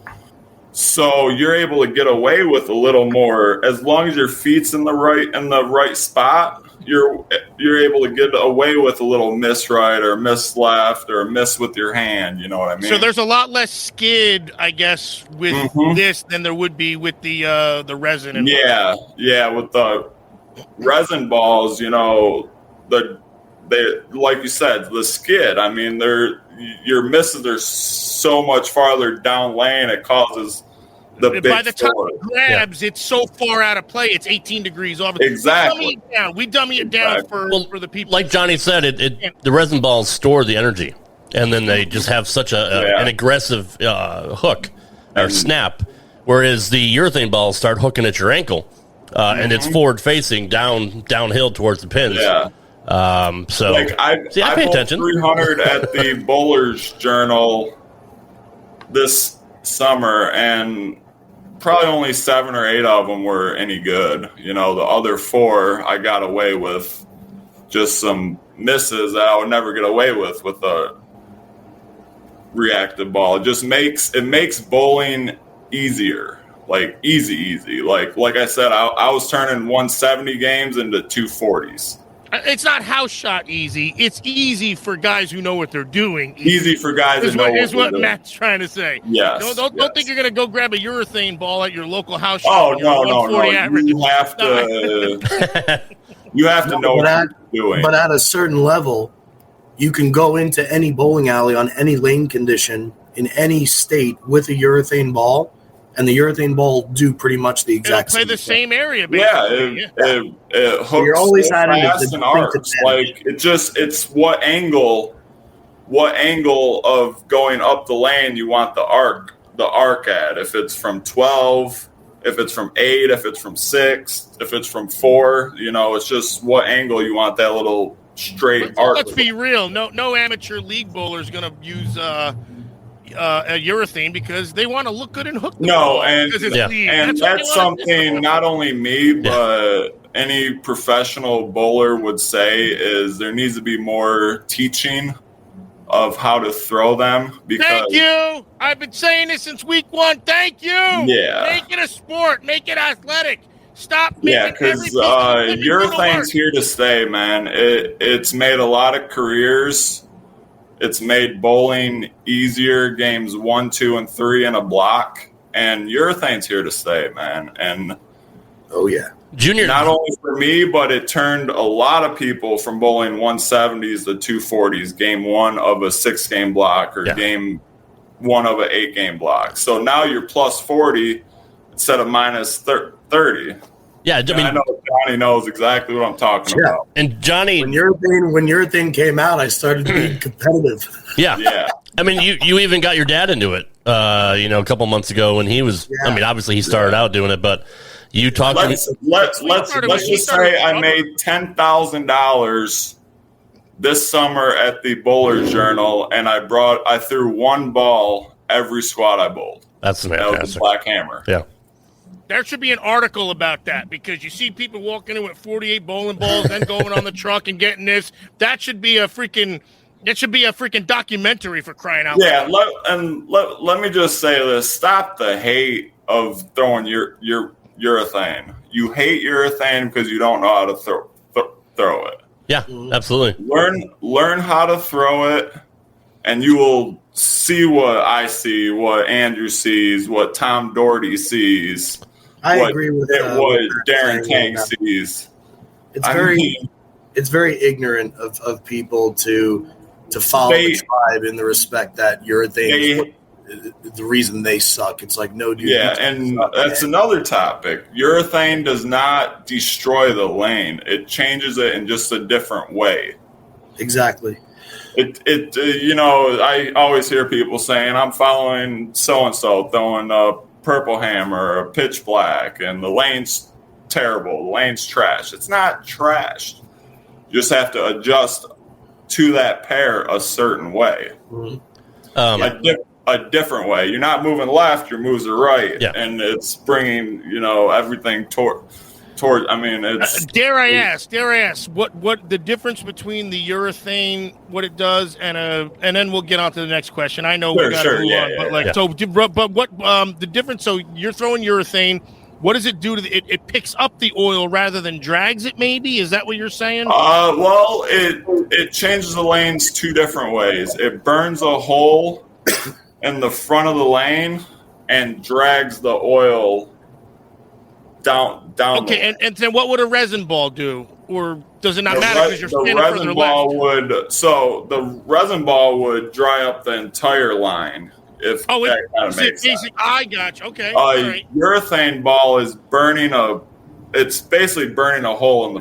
So you're able to get away with a little more as long as your feet's in the right spot. You're able to get away with a little miss right or miss left or miss with your hand. You know what I mean? So there's a lot less skid, I guess, with this than there would be with the resin. And with the resin balls, they like you said, the skid. I mean, your misses are so much farther down lane. It causes the big by the time forward. it grabs, it's so far out of play. It's 18 degrees off. Exactly. We dummy it down for the people. Like Johnny said, the resin balls store the energy, and then they just have such an aggressive hook or snap. Whereas the urethane balls start hooking at your ankle, and it's forward facing downhill towards the pins. Yeah. So I pay attention. 300 at the Bowler's Journal this summer, and probably only 7 or 8 of them were any good. The other 4 I got away with just some misses that I would never get away with a reactive ball. It just makes bowling easier, like easy. Like I said, I was turning 170 games into 240s. It's not house shot easy. It's easy for guys who know what they're doing. Easy for guys who know what they're doing. Is what Matt's trying to say. Yes. Don't think you're going to go grab a urethane ball at your local house shop. Oh, no. You have to you have to know what you're doing. But at a certain level, you can go into any bowling alley on any lane condition in any state with a urethane ball, and the urethane ball do pretty much the exact same. Play the same area, basically. Yeah, it hooks you're always so fast and arcs. Like it's what angle of going up the lane you want the arc at. If it's from 12, if it's from 8, if it's from 6, if it's from 4, it's just what angle you want that little straight arc. Let's be real. No amateur league bowler is going to use a urethane because they want to look good and hook the ball. And that's something not only me but any professional bowler would say is there needs to be more teaching of how to throw them. Because thank you. I've been saying this since week 1. Thank you. Yeah. Make it a sport. Make it athletic. Stop making because urethane's here to stay, man. It's made a lot of careers. It's made bowling easier, games 1, 2, and 3 in a block, and urethane's here to stay, man. And oh yeah, Junior, not only for me, but it turned a lot of people from bowling 170s to 240s, game 1 of a 6-game block or game 1 of an 8-game block. So now you're plus 40 instead of minus 30. Yeah, I know Johnny knows exactly what I'm talking about. And Johnny, when urethane came out, I started being competitive. Yeah. I mean, you even got your dad into it. A couple months ago when he was. Yeah. I mean, obviously he started out doing it, but you talked. Let's just say I made $10,000 this summer at the Bowler Journal, and I threw one ball every squad I bowled. That's fantastic. That was the Black Hammer. Yeah. There should be an article about that because you see people walking in with 48 bowling balls, then going on the truck and getting this. That should be a freaking documentary for crying out loud. Yeah, let me just say this: stop the hate of throwing your urethane. You hate urethane because you don't know how to throw it. Yeah, absolutely. Learn how to throw it, and you will see what I see, what Andrew sees, what Tom Doherty sees. I agree with what Darren Tang sees. It's very ignorant of people to follow the tribe in the respect that urethane is the reason they suck. It's like, no, dude. Yeah, and that's another topic. Urethane does not destroy the lane. It changes it in just a different way. Exactly. I always hear people saying, I'm following so-and-so throwing a purple hammer or a pitch black, and the lane's terrible. The lane's trash. It's not trash. You just have to adjust to that pair a certain way. Mm-hmm. A different way. You're not moving left, your moves are right. Yeah. And it's bringing, everything toward. I mean, it's. Dare I ask? What the difference between the urethane, what it does, and then we'll get on to the next question. I know we got to move on, so. But what the difference? So you're throwing urethane. What does it do to it picks up the oil rather than drags it? Maybe is that what you're saying? Well, it changes the lanes 2 different ways. It burns a hole in the front of the lane and drags the oil down. Okay, and then what would a resin ball do? Or does it not matter because you're standing further left? The resin ball would dry up the entire line. If that kind of makes sense. I got you. Okay. Right. Urethane ball is it's basically burning a hole in the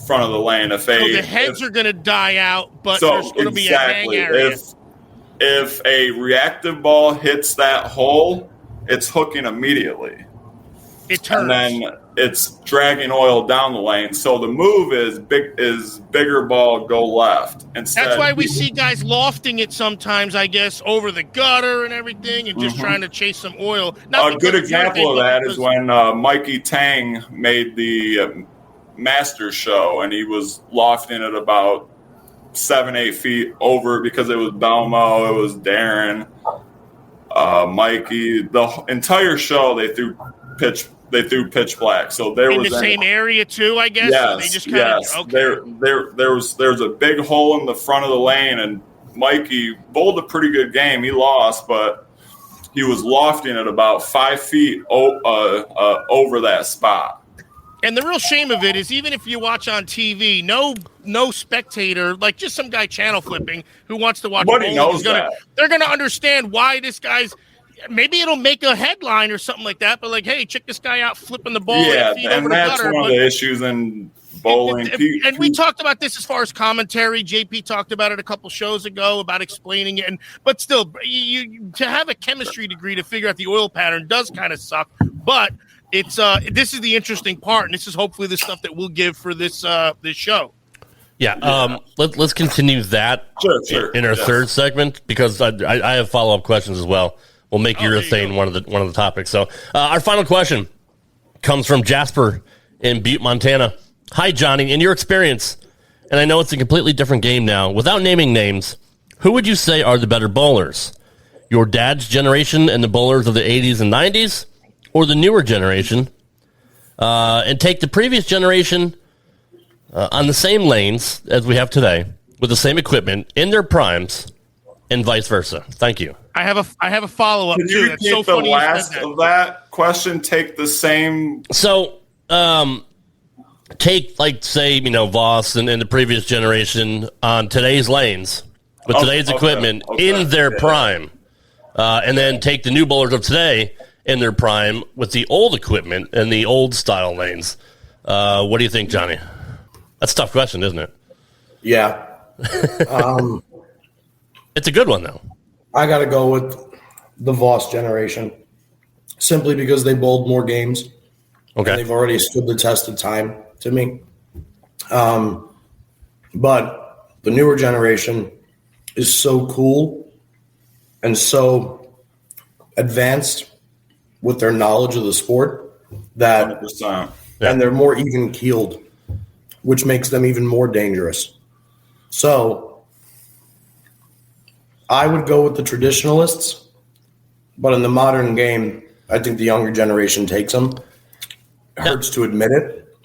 front of the lane. The heads are going to die out, but there's going to be a hang area. If a reactive ball hits that hole, it's hooking immediately. It turns. And then it's dragging oil down the lane. So the move is bigger ball, go left. That's why we see guys lofting it sometimes, I guess, over the gutter and everything and just trying to chase some oil. A good example of that is when Mikey Tang made the Masters show, and he was lofting it about 7-8 feet over because it was Belmo, it was Darren, Mikey. The entire show they threw pitch they threw pitch black. So there in was the same area too, I guess. Yes, So they just kind of okay. There's a big hole in the front of the lane, and Mikey bowled a pretty good game. He lost, but he was lofting it about 5 feet over that spot. And the real shame of it is, even if you watch on TV, no spectator, like just some guy channel flipping who wants to watch. Nobody knows that. They're going to understand why this guy's. Maybe it'll make a headline or something like that. But like, hey, check this guy out flipping the ball. Yeah, and that's one of the issues in bowling. And we talked about this as far as commentary. JP talked about it a couple shows ago about explaining it. But still, you to have a chemistry degree to figure out the oil pattern does kind of suck. But it's this is the interesting part, and this is hopefully the stuff that we'll give for this this show. Yeah. Let's continue that in our third segment, because I have follow-up questions as well. We'll make urethane one of the topics. So our final question comes from Jasper in Butte, Montana. Hi, Johnny. In your experience, and I know it's a completely different game now, without naming names, who would you say are the better bowlers? Your dad's generation and the bowlers of the 80s and 90s, or the newer generation? And take the previous generation on the same lanes as we have today, with the same equipment, in their primes, and vice versa. Thank you. I have a follow up too. That's so funny. The last of that question, take the same. So, take say Voss and the previous generation on today's lanes with today's equipment in their prime, and then take the new bowlers of today in their prime with the old equipment and the old style lanes. What do you think, Johnny? That's a tough question, isn't it? Yeah. It's a good one though. I got to go with the Voss generation, simply because they bowled more games. Okay. And they've already stood the test of time to me. But the newer generation is so cool and so advanced with their knowledge of the sport that 100%. And they're more even keeled, which makes them even more dangerous. So I would go with the traditionalists, but in the modern game, I think the younger generation takes them. It hurts to admit it.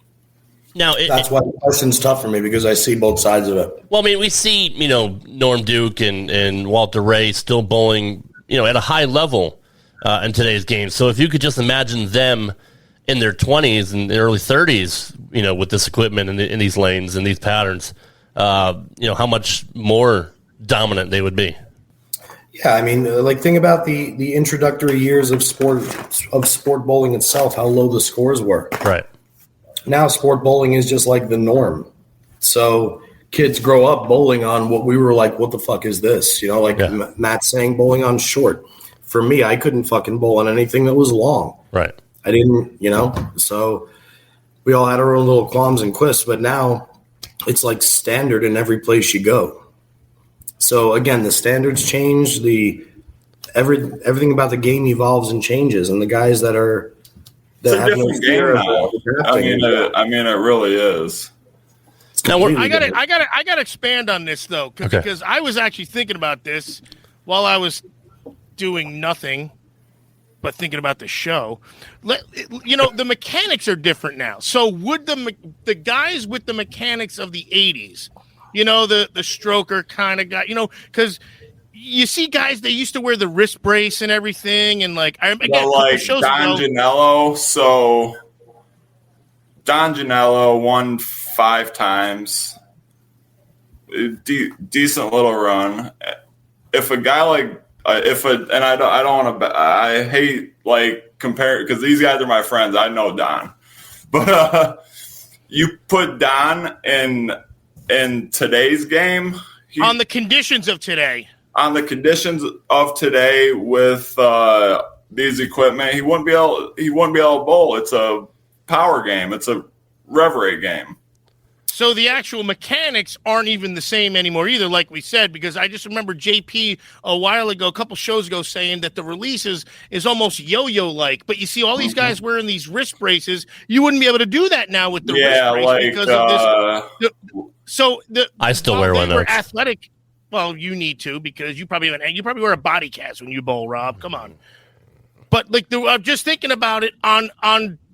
Now, that's why the question's tough for me, because I see both sides of it. Well, I mean, we see, Norm Duke and Walter Ray still bowling, at a high level in today's game. So if you could just imagine them in their 20s and early 30s, with this equipment and in these lanes and these patterns, how much more dominant they would be. Yeah, I mean, think about the introductory years of sport bowling itself, how low the scores were. Right. Now sport bowling is just like the norm. So kids grow up bowling on what we were like, what the fuck is this? Matt saying bowling on short. For me, I couldn't fucking bowl on anything that was long. Right. I didn't, so we all had our own little qualms and quips, but now it's like standard in every place you go. So again, the standards change. Everything about the game evolves and changes, and the guys that have no fear now. I mean, it really is. Now I got to expand on this though, because I was actually thinking about this while I was doing nothing but thinking about the show. The mechanics are different now. So would the guys with the mechanics of the 80s? The stroker kind of guy, because you see guys, they used to wear the wrist brace and everything. And like Don Janello. So Don Janello won 5 times. Decent little run. If a guy I hate compare, because these guys are my friends. I know Don, but you put Don in today's game, on the conditions of today, with these equipment, he wouldn't be able to bowl. It's a power game. It's a rev rate game. So the actual mechanics aren't even the same anymore either, like we said, because I just remember JP a couple shows ago, saying that the releases is almost yo-yo like. But you see all these guys wearing these wrist braces. You wouldn't be able to do that now with the wrist brace because of this. I still wear one of those. Athletic. Well, you need to, because you probably wear a body cast when you bowl, Rob. Come on. But I'm just thinking about it on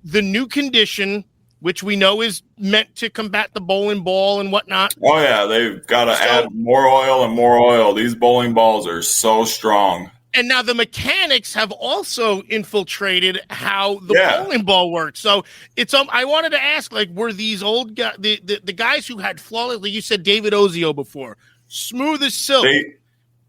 the new condition, which we know is meant to combat the bowling ball and whatnot. Oh, yeah, they've got to add more oil and more oil. These bowling balls are so strong. And now the mechanics have also infiltrated how the bowling ball works. So it's I wanted to ask, like, were these old guys, the guys who had flawless, like you said, David Ozio before, smooth as silk,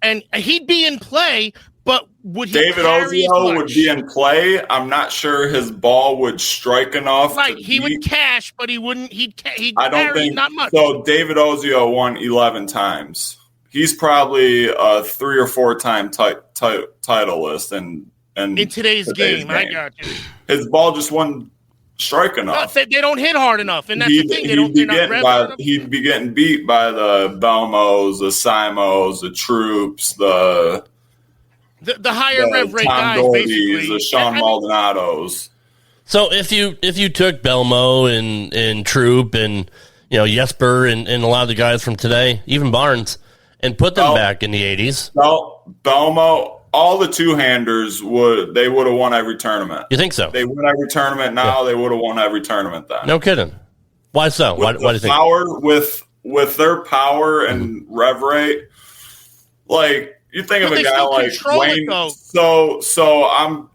and he'd be in play, but would he? David Ozio would be in play. I'm not sure his ball would strike enough. Right, he would cash, but he wouldn't. He'd I don't carry think not much. So David Ozio won 11 times. He's probably a 3 or 4 time titleist, and in today's game, I got you. His ball just wasn't strike enough. No, they don't hit hard enough, and that's the thing. He'd be getting beat by the Belmos, the Simos, the Troops, the higher rev rate Tom guys, Doherty's, basically. the Sean Maldonados. So if you took Belmo and Troop and Jesper and a lot of the guys from today, even Barnes, and put them back in the 80s. Well, Belmo, all the two-handers would have won every tournament. You think so? They win every tournament now. They would have won every tournament then. No kidding. Why so? Why do you think? Power with their power and rev rate, like you think of a guy like Wayne. So I'm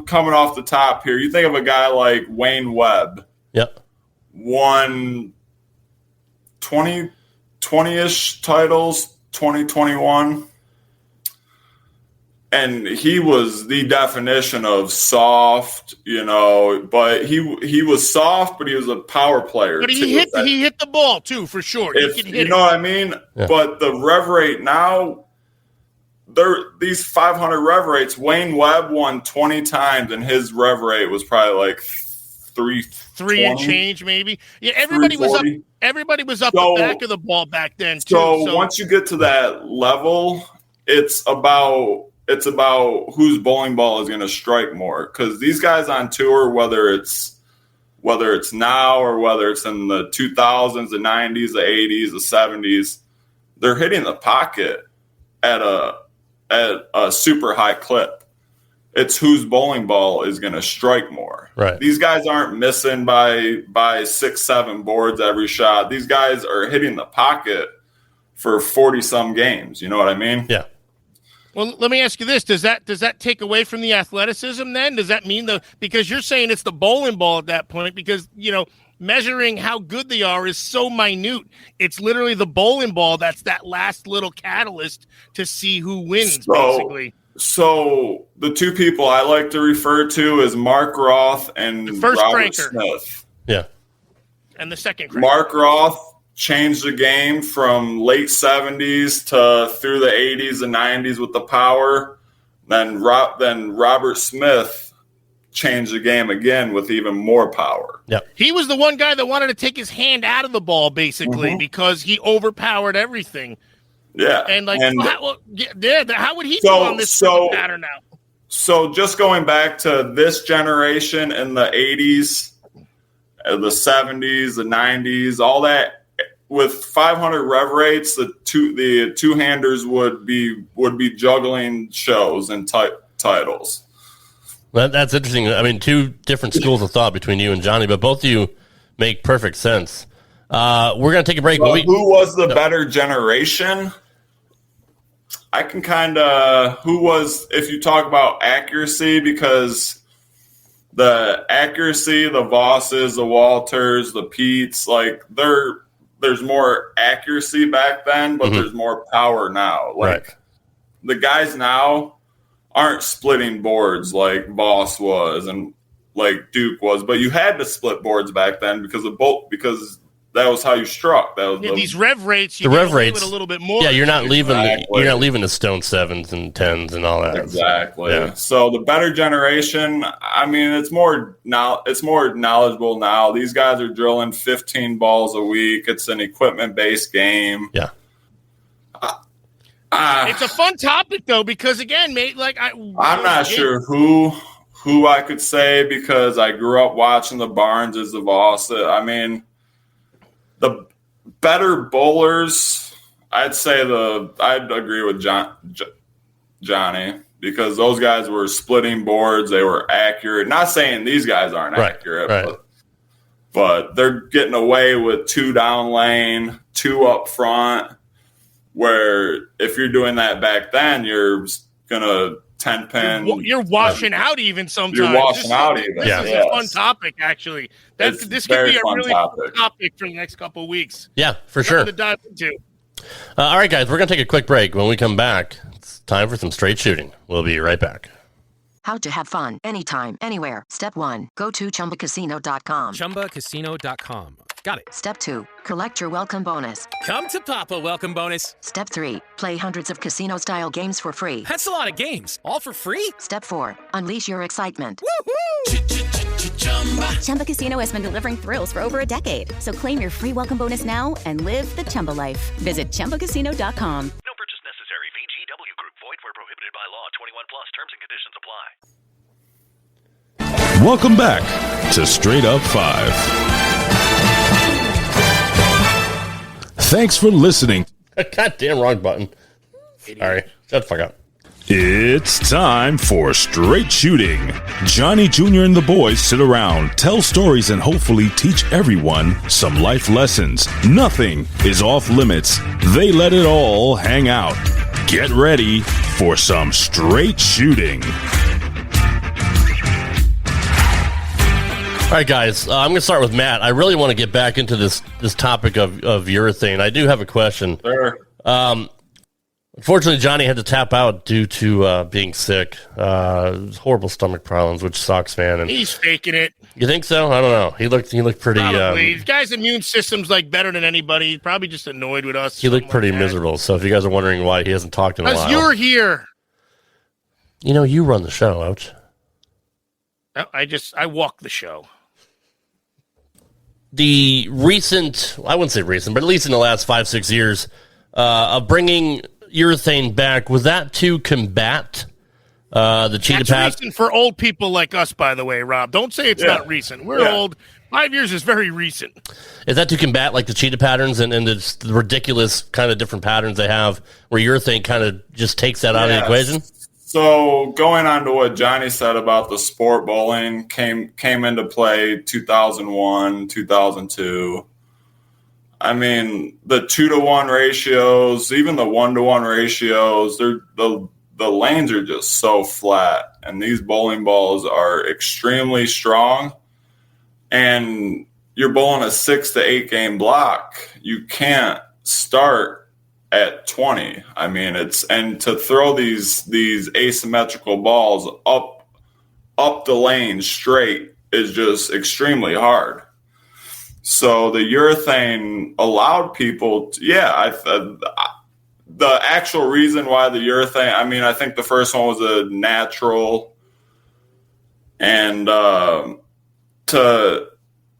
coming off the top here. You think of a guy like Wayne Webb. Yep. Won 20-ish titles. 2021, and he was the definition of soft, but he was soft, but he was a power player. But he hit the ball too, for sure. What I mean? Yeah. But the rev rate now, these 500 rev rates, Wayne Webb won 20 times, and his rev rate was probably like 3 and change, maybe. Yeah, everybody was up. Everybody was up the back of the ball back then too. So once you get to that level, it's about whose bowling ball is going to strike more. Because these guys on tour, whether it's now or whether it's in the 2000s, the 90s, the 80s, the 70s, they're hitting the pocket at a super high clip. It's whose bowling ball is going to strike more. Right. These guys aren't missing by 6-7 boards every shot. These guys are hitting the pocket for 40-some games. You know what I mean? Yeah. Well, let me ask you this: Does that take away from the athleticism? Then does that mean because you're saying it's the bowling ball at that point? Because measuring how good they are is so minute. It's literally the bowling ball that's that last little catalyst to see who wins, basically. So the two people I like to refer to is Mark Roth and Robert Smith. Yeah. And the second cranker. Mark Roth changed the game from late 70s to through the 80s and 90s with the power. Then Robert Smith changed the game again with even more power. Yep. He was the one guy that wanted to take his hand out of the ball, basically, because he overpowered everything. Yeah. And how would he do on this pattern now? So just going back to this generation in the 80s, the 70s, the 90s, all that, with 500 rev rates, the two-handers would be juggling shows and titles. That's interesting. I mean, two different schools of thought between you and Johnny, but both of you make perfect sense. We're going to take a break. Well, who was the better generation? I can if you talk about accuracy, because the accuracy, the Vosses, the Walters, the Petes, like there's more accuracy back then, but there's more power now. Like the guys now aren't splitting boards like Voss was and like Duke was, but you had to split boards back then because that was how you struck. That was these rev rates. The rev rates a little bit more. Yeah, you're not leaving the stone 7s and 10s and all that. Exactly. Yeah. So the better generation. I mean, it's more knowledgeable now. These guys are drilling 15 balls a week. It's an equipment-based game. Yeah. It's a fun topic though, because again, mate, I'm not sure who I could say, because I grew up watching the Barneses, the Voss. I mean, the better bowlers, I'd agree with Johnny. because those guys were splitting boards. They were accurate. Not saying these guys aren't accurate, but they're getting away with 2 down lane, 2 up front, where if you're doing that back then, you're going to 10 pin. You're washing out even sometimes. You're washing out even. This is a fun topic, actually. This could be a really fun topic for the next couple of weeks. Yeah, for sure. To dive into. All right, guys, we're going to take a quick break. When we come back, it's time for some straight shooting. We'll be right back. How to have fun anytime, anywhere. Step 1. Go to ChumbaCasino.com. ChumbaCasino.com. Got it. Step 2. Collect your welcome bonus. Come to Papa welcome bonus. Step 3. Play hundreds of casino-style games for free. That's a lot of games. All for free? Step 4. Unleash your excitement. Chumba Casino has been delivering thrills for over a decade. So claim your free welcome bonus now and live the Chumba life. Visit ChumbaCasino.com. No purchase necessary. VGW Group. Void where prohibited by law. 21 plus. Terms and conditions apply. Welcome back to Straight Up 5. Thanks for listening. Goddamn wrong button. Sorry. Shut the fuck up. It's time for Straight Shooting. Johnny Jr. and the boys sit around, tell stories, and hopefully teach everyone some life lessons. Nothing is off limits. They let it all hang out. Get ready for some straight shooting. All right, guys, I'm going to start with Matt. I really want to get back into this topic of urethane. I do have a question. Sure. Unfortunately, Johnny had to tap out due to being sick. Horrible stomach problems, which sucks, man. And he's faking it. You think so? I don't know. He looked pretty. Probably. This guy's immune system's better than anybody. He's probably just annoyed with us. He looked pretty miserable. So if you guys are wondering why he hasn't talked in a while, because you're here. You run the show, Ouch. I walk the show. The recent, I wouldn't say recent, but at least in the last 5-6 years, of bringing urethane back, was that to combat the cheetah pads? That's recent for old people like us, by the way, Rob. Don't say it's not recent. We're old. 5 years is very recent. Is that to combat like the cheetah patterns and the ridiculous kind of different patterns they have where urethane kind of just takes that out of the equation? So going on to what Johnny said about the sport bowling came into play 2001, 2002. I mean, the 2-to-1 ratios, even the 1-to-1 ratios, the lanes are just so flat, and these bowling balls are extremely strong. And you're bowling a 6 to 8 game block. You can't start at 20. I mean, and to throw these asymmetrical balls up the lane straight is just extremely hard. So the urethane allowed people the actual reason why the urethane, I mean, I think the first one was a natural, and the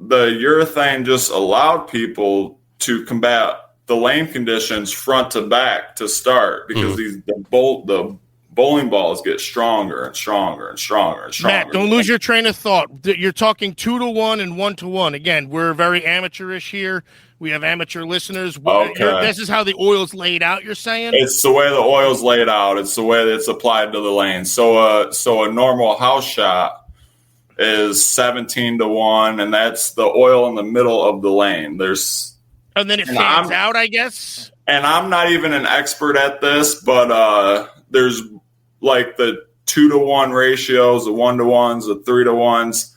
urethane just allowed people to combat the lane conditions front to back to start, because the bowling balls get stronger and stronger and stronger and stronger. Matt, don't lose your train of thought. You're talking 2-to-1 and 1-to-1. Again, we're very amateurish here. We have amateur listeners. Okay. This is how the oil's laid out, you're saying? It's the way the oil's laid out. It's the way that it's applied to the lane. So a normal house shot is 17-to-1, and that's the oil in the middle of the lane. And then it fans out, I guess. And I'm not even an expert at this, but there's like the 2-to-1 ratios, the 1-to-1s, the 3-to-1s.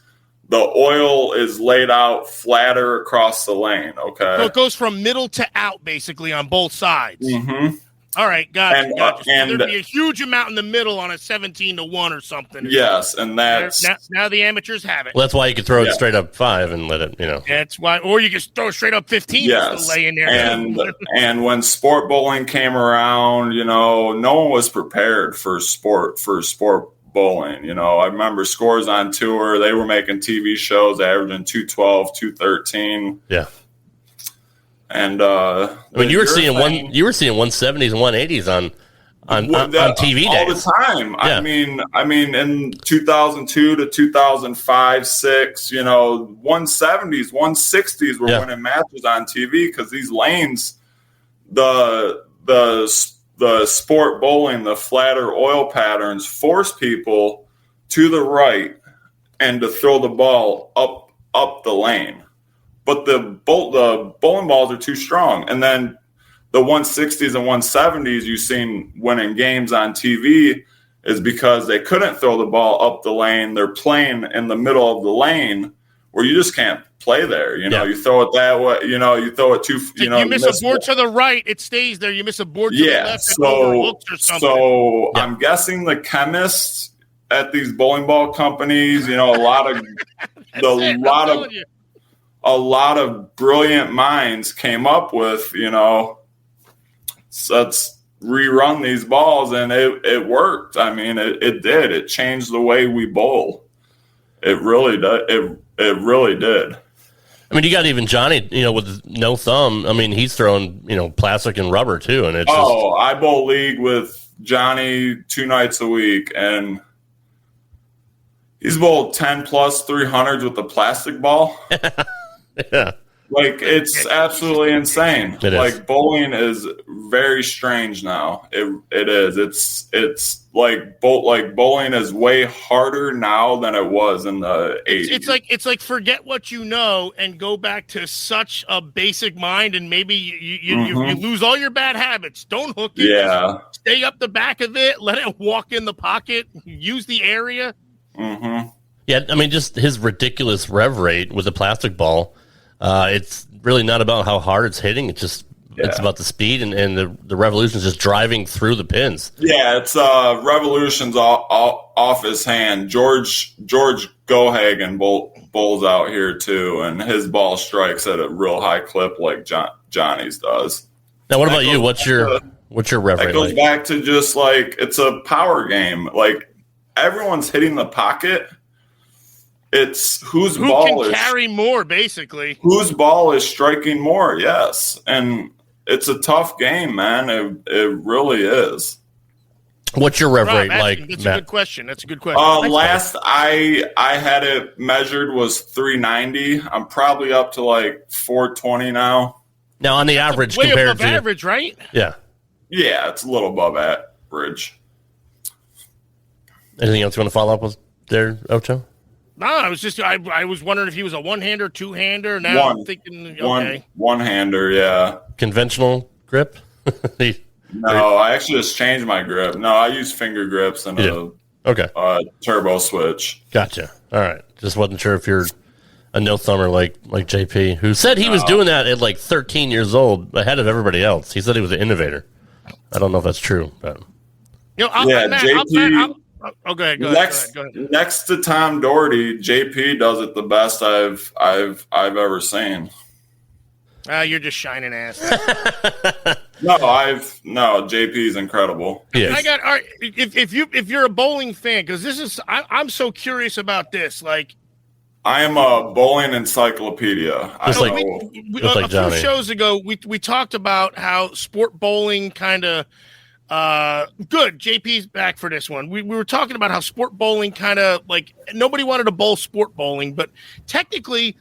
The oil is laid out flatter across the lane, okay? So it goes from middle to out, basically, on both sides. Mm-hmm. All right, gotcha. So and there'd be a huge amount in the middle on a 17-to-1 or something. Yes, and that's now the amateurs have it. Well, that's why you could throw it straight up 5 and let it, That's why, or you could throw straight up 15 and lay in there. And when sport bowling came around, no one was prepared for sport bowling. I remember Scores on Tour, they were making TV shows averaging 212, 213. Yeah. And I mean, you were seeing 170s and 180s on TV all days the time. Yeah. I mean, in 2002 to 2005, 6, 170s, 160s were winning matches on TV because these lanes, the the sport bowling, the flatter oil patterns force people to the right and to throw the ball up the lane. But the bowling balls are too strong. And then the 160s and 170s you've seen winning games on TV is because they couldn't throw the ball up the lane. They're playing in the middle of the lane where you just can't play there. You know, you throw it that way, you throw it too, you miss a board to the right, it stays there. You miss a board to the left, it overlooks or something. So I'm guessing the chemists at these bowling ball companies, a lot of brilliant minds came up with, let's rerun these balls, and it worked. I mean, it did. It changed the way we bowl. It really did. It really did. I mean, you got even Johnny, with no thumb. I mean, he's throwing, plastic and rubber too, and it's. I bowl league with Johnny 2 nights a week, and he's bowled 10 plus 300s with a plastic ball. Yeah. Like, it's absolutely insane. It is. Like, bowling is very strange now. It is. It's like bowling is way harder now than it was in the 80s. It's like forget what you know and go back to such a basic mind, and maybe you lose all your bad habits. Don't hook it. Yeah. Stay up the back of it. Let it walk in the pocket. Use the area. Mm-hmm. Yeah, I mean, just his ridiculous rev rate with the plastic ball. It's really not about how hard it's hitting. It's about the speed and the revolutions just driving through the pins. Yeah, it's revolutions off his hand. George Gohagen bowls out here too, and his ball strikes at a real high clip like Johnny's does. Now, what about you? What's your rev rate? That goes back to just like it's a power game. Like everyone's hitting the pocket. It's whose ball can carry more, basically. Whose ball is striking more? Yes, and it's a tough game, man. It really is. What's your rev rate like? That's Matt? a good question. Last I had it measured was 390. I'm probably up to like 420 now. Now on the average, way compared above to average, right? Yeah, it's a little above average. Anything else you want to follow up with there, Ocho? No, I was wondering if he was a one-hander, two-hander. Now I'm thinking, okay. One-hander, yeah. Conventional grip? No, I actually just changed my grip. No, I use finger grips and a turbo switch. Gotcha. All right. Just wasn't sure if you're a no-thumber like JP, who said he was doing that at like 13 years old, ahead of everybody else. He said he was an innovator. I don't know if that's true, but JP. Go ahead. Next to Tom Doherty, JP does it the best I've ever seen. You're just shining ass. No, JP's incredible. Yes. If you're a bowling fan, because I'm so curious about this. Like, I am a bowling encyclopedia. A few shows ago, we talked about how sport bowling kind of. Good. JP's back for this one. We were talking about how sport bowling kind of like nobody wanted to bowl sport bowling, but technically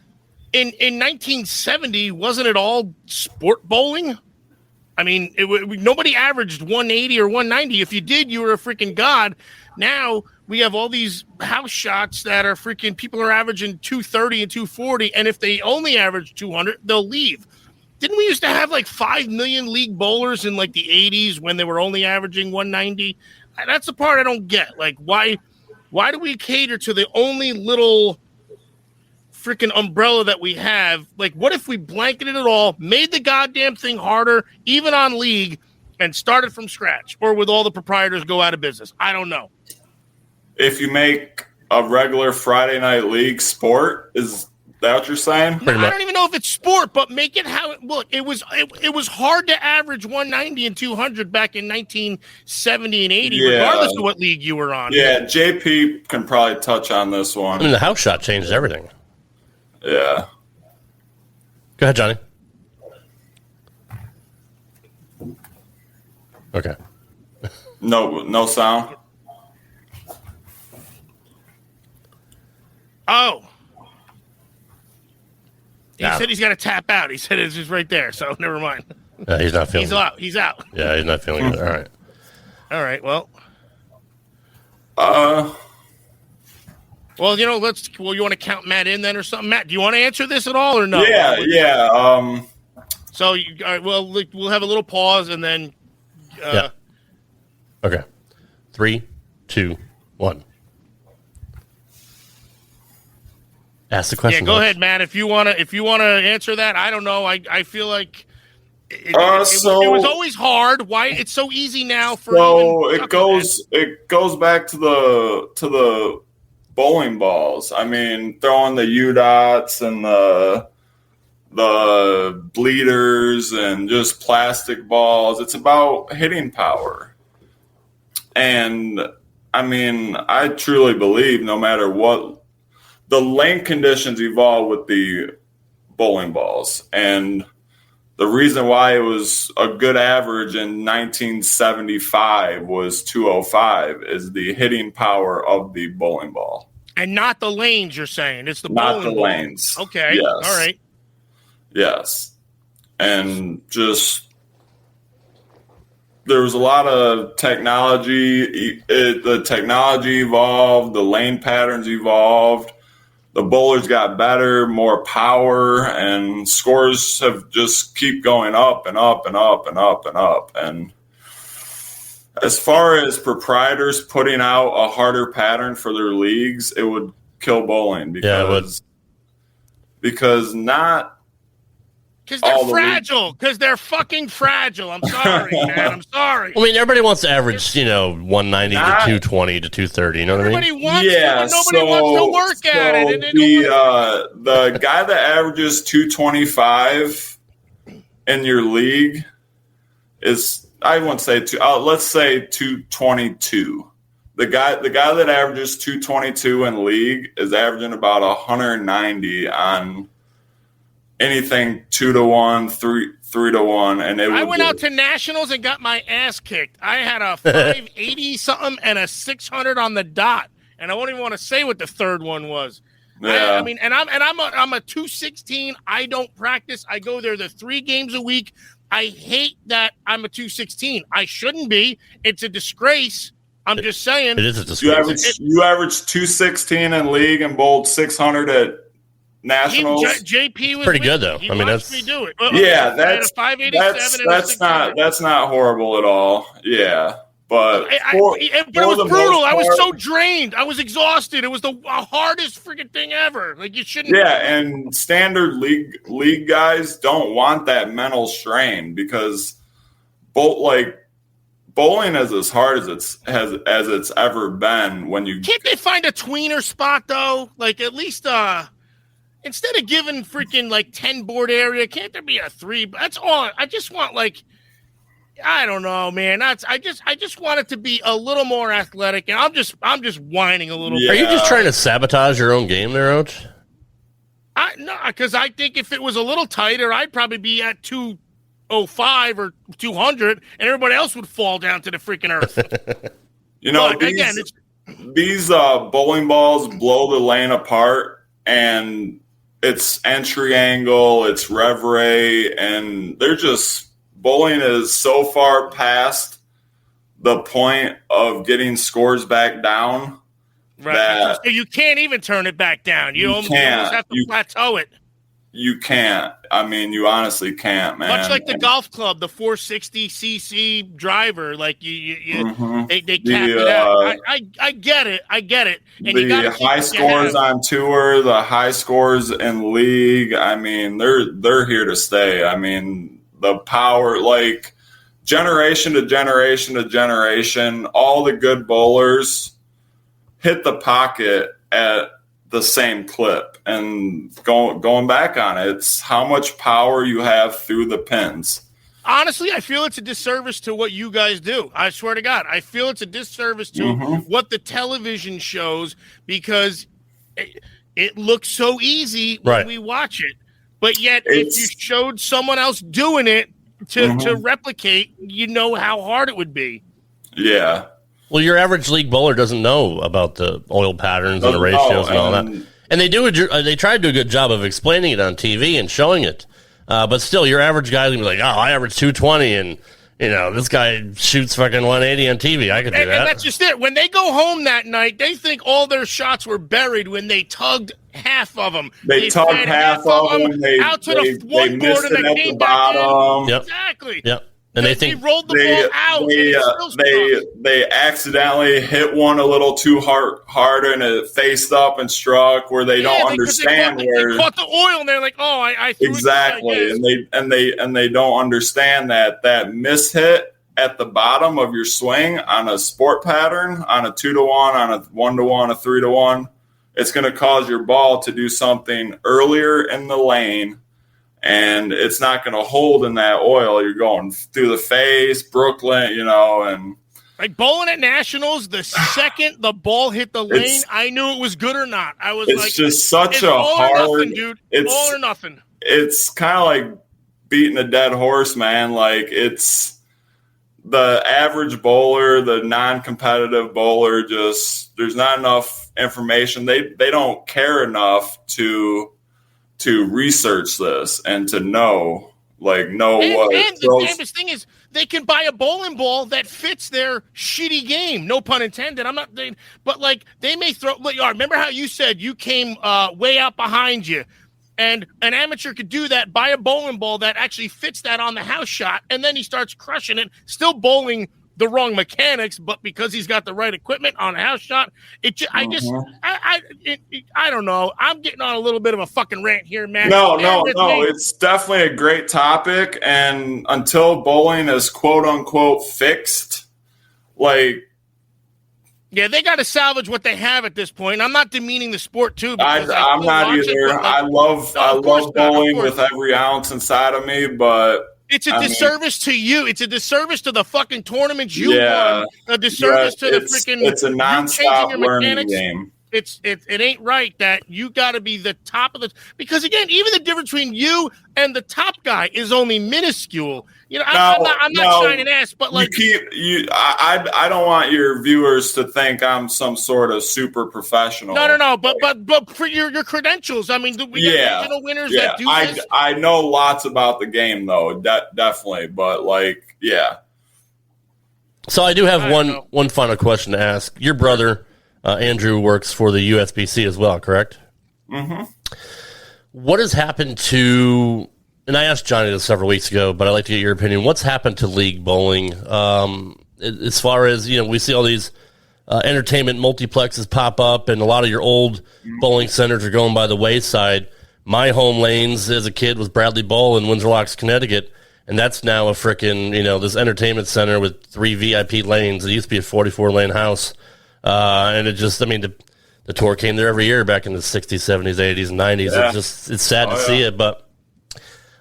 in 1970, wasn't it all sport bowling? I mean, nobody averaged 180 or 190. If you did, you were a freaking god. Now we have all these house shots that are freaking people are averaging 230 and 240. And if they only average 200, they'll leave. Didn't we used to have like 5 million league bowlers in like the 80s when they were only averaging 190? That's the part I don't get. Like, why do we cater to the only little freaking umbrella that we have? Like, what if we blanketed it all, made the goddamn thing harder, even on league, and started from scratch? Or would all the proprietors go out of business? I don't know. If you make a regular Friday night league sport, is that what you're saying? I don't even know if it's sport, but make it how it look. It was hard to average 190 and 200 back in 1970 and 80, regardless of what league you were on. Yeah, JP can probably touch on this one. I mean, the house shot changed everything. Yeah. Go ahead, Johnny. Okay. No sound. Oh. He said he's got to tap out. He said it's just right there, so never mind. He's not feeling good. He's out. Yeah, he's not feeling good. All right. All right, well. Well, you want to count Matt in then or something? Matt, do you want to answer this at all or no? Yeah. So, all right, well, we'll have a little pause and then. Yeah. Okay. 3, 2, 1. Ask the question. Yeah, go ahead, Matt. If you wanna answer that, I don't know. I feel like it was always hard. Why it's so easy now for? So it goes back to the bowling balls. I mean, throwing the U-dots and the bleeders and just plastic balls. It's about hitting power. And I mean, I truly believe no matter what, the lane conditions evolve with the bowling balls. And the reason why it was a good average in 1975 was 205 is the hitting power of the bowling ball. And not the lanes, you're saying. It's the not bowling the ball. lanes. Okay. Yes. All right. Yes. And just there was a lot of technology. The technology evolved. The lane patterns evolved. The bowlers got better, more power, and scores have just keep going up and up and up and up and up. And as far as proprietors putting out a harder pattern for their leagues, it would kill bowling because not. Because they're fragile. Because they're fucking fragile. I'm sorry, man. I'm sorry. I mean, everybody wants to average, 190 to 220 to 230. You know what I mean? Everybody wants to, but nobody wants to work at it. And the guy that averages 225 in your league is, I wouldn't say let's say 222. The guy that averages 222 in league is averaging about 190 on anything 2-1, 3-1, and I went out to nationals and got my ass kicked. I had a 580 something and a 600 on the dot, and I won't even want to say what the third one was. Yeah. I mean, I'm a 216. I don't practice. I go there the 3 games a week. I hate that I'm a 216. I shouldn't be. It's a disgrace. I'm just saying. It is a disgrace. You average 216 in league and bowled 600 at nationals. JP was pretty good though. He I mean, watched me do it. Yeah, that's not horrible at all. Yeah, but but it was brutal. I was so drained. I was exhausted. It was the hardest freaking thing ever. Like you shouldn't. Yeah, and standard league guys don't want that mental strain because bowling is as hard as it's ever been. When you can't they find a tweener spot though? Like at least instead of giving freaking 10 board area, can't there be a 3? That's all. I just want I don't know, man. I just want it to be a little more athletic, and I'm just whining a little bit. Are you just trying to sabotage your own game there, Ouch? No, because I think if it was a little tighter, I'd probably be at 205 or 200, and everybody else would fall down to the freaking earth. These bowling balls blow the lane apart, and it's entry angle, it's rev ray, and they're just bowling is so far past the point of getting scores back down. Right. So you can't even turn it back down. You almost have to plateau it. You can't. I mean, you honestly can't, man. Much like the golf club, the 460cc driver, they cap it out. I get it. And the high scores on tour, the high scores in league, I mean, they're here to stay. I mean, the power, generation to generation to generation, all the good bowlers hit the pocket at the same clip. And going back on it, it's how much power you have through the pins. Honestly, I feel it's a disservice to what you guys do. I swear to God, I feel it's a disservice to what the television shows because it looks so easy when we watch it. But yet, if you showed someone else doing it to replicate, how hard it would be. Yeah. Well, your average league bowler doesn't know about the oil patterns and the ratios and all that. And they try to do a good job of explaining it on TV and showing it. But still, your average guy's going to be like, oh, I average 220, and, this guy shoots fucking 180 on TV. I could do that. And that's just it. When they go home that night, they think all their shots were buried when they tugged half of them. They tugged half of them. Out to the one quarter that came back in. Yep. Exactly. Yep. And they think rolled the ball out. They accidentally hit one a little too harder, and it faced up and struck where they don't understand they where caught the oil, and they're like, "Oh, I threw exactly." It And they don't understand that mishit at the bottom of your swing on a sport pattern, on a 2-1, on a 1-1, a 3-1, it's going to cause your ball to do something earlier in the lane. And it's not going to hold in that oil. You're going through the face, Brooklyn, and like bowling at Nationals. The second the ball hit the lane, I knew it was good or not. I was it's just such a hard, or nothing, dude. It's all or nothing. It's kind of like beating a dead horse, man. Like it's the average bowler, the non-competitive bowler. Just there's not enough information. They don't care enough to research this and to know what. And the damnest thing is, they can buy a bowling ball that fits their shitty game. No pun intended. But like they may throw. Remember how you said you came way out behind you, and an amateur could do that. Buy a bowling ball that actually fits that on the house shot, and then he starts crushing it, still bowling the wrong mechanics, but because he's got the right equipment on a house shot, I don't know. I'm getting on a little bit of a fucking rant here, man. No. It's definitely a great topic, and until bowling is quote unquote fixed, they got to salvage what they have at this point. I'm not demeaning the sport too. I'm not either. I love bowling with every ounce inside of me, but. It's a disservice to you. It's a disservice to the fucking tournaments you won. A disservice to the freaking. It's a nonstop learning game. It ain't right that you got to be the top of the. Because again, even the difference between you and the top guy is only minuscule. I'm not shining ass, but like I don't want your viewers to think I'm some sort of super professional. No. But for your credentials, I mean, we got regional winners that do this. I know lots about the game, though. Definitely, but So I do have one final question to ask. Your brother. Andrew works for the USBC as well, correct? Mm-hmm. What has happened to, and I asked Johnny this several weeks ago, but I'd like to get your opinion. What's happened to league bowling? As far as, we see all these entertainment multiplexes pop up, and a lot of your old bowling centers are going by the wayside. My home lanes as a kid was Bradley Bowl in Windsor Locks, Connecticut, and that's now a frickin', this entertainment center with 3 VIP lanes. It used to be a 44-lane house. And it just, the tour came there every year back in the 60s, 70s, 80s, and 90s. Yeah. It's sad to see it, but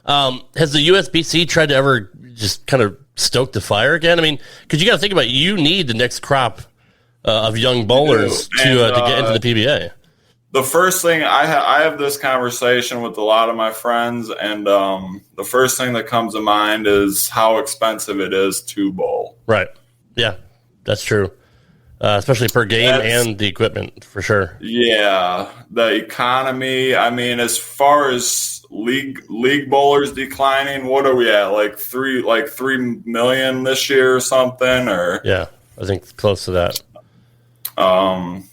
has the USBC tried to ever just kind of stoke the fire again? Because you got to think about it, you need the next crop of young bowlers to get into the PBA. The first thing, I have this conversation with a lot of my friends, and the first thing that comes to mind is how expensive it is to bowl. Right. Yeah, that's true. Especially per game and the equipment, for sure. Yeah, the economy. As far as league bowlers declining, what are we at? Like 3 million this year or something? Or yeah, I think close to that.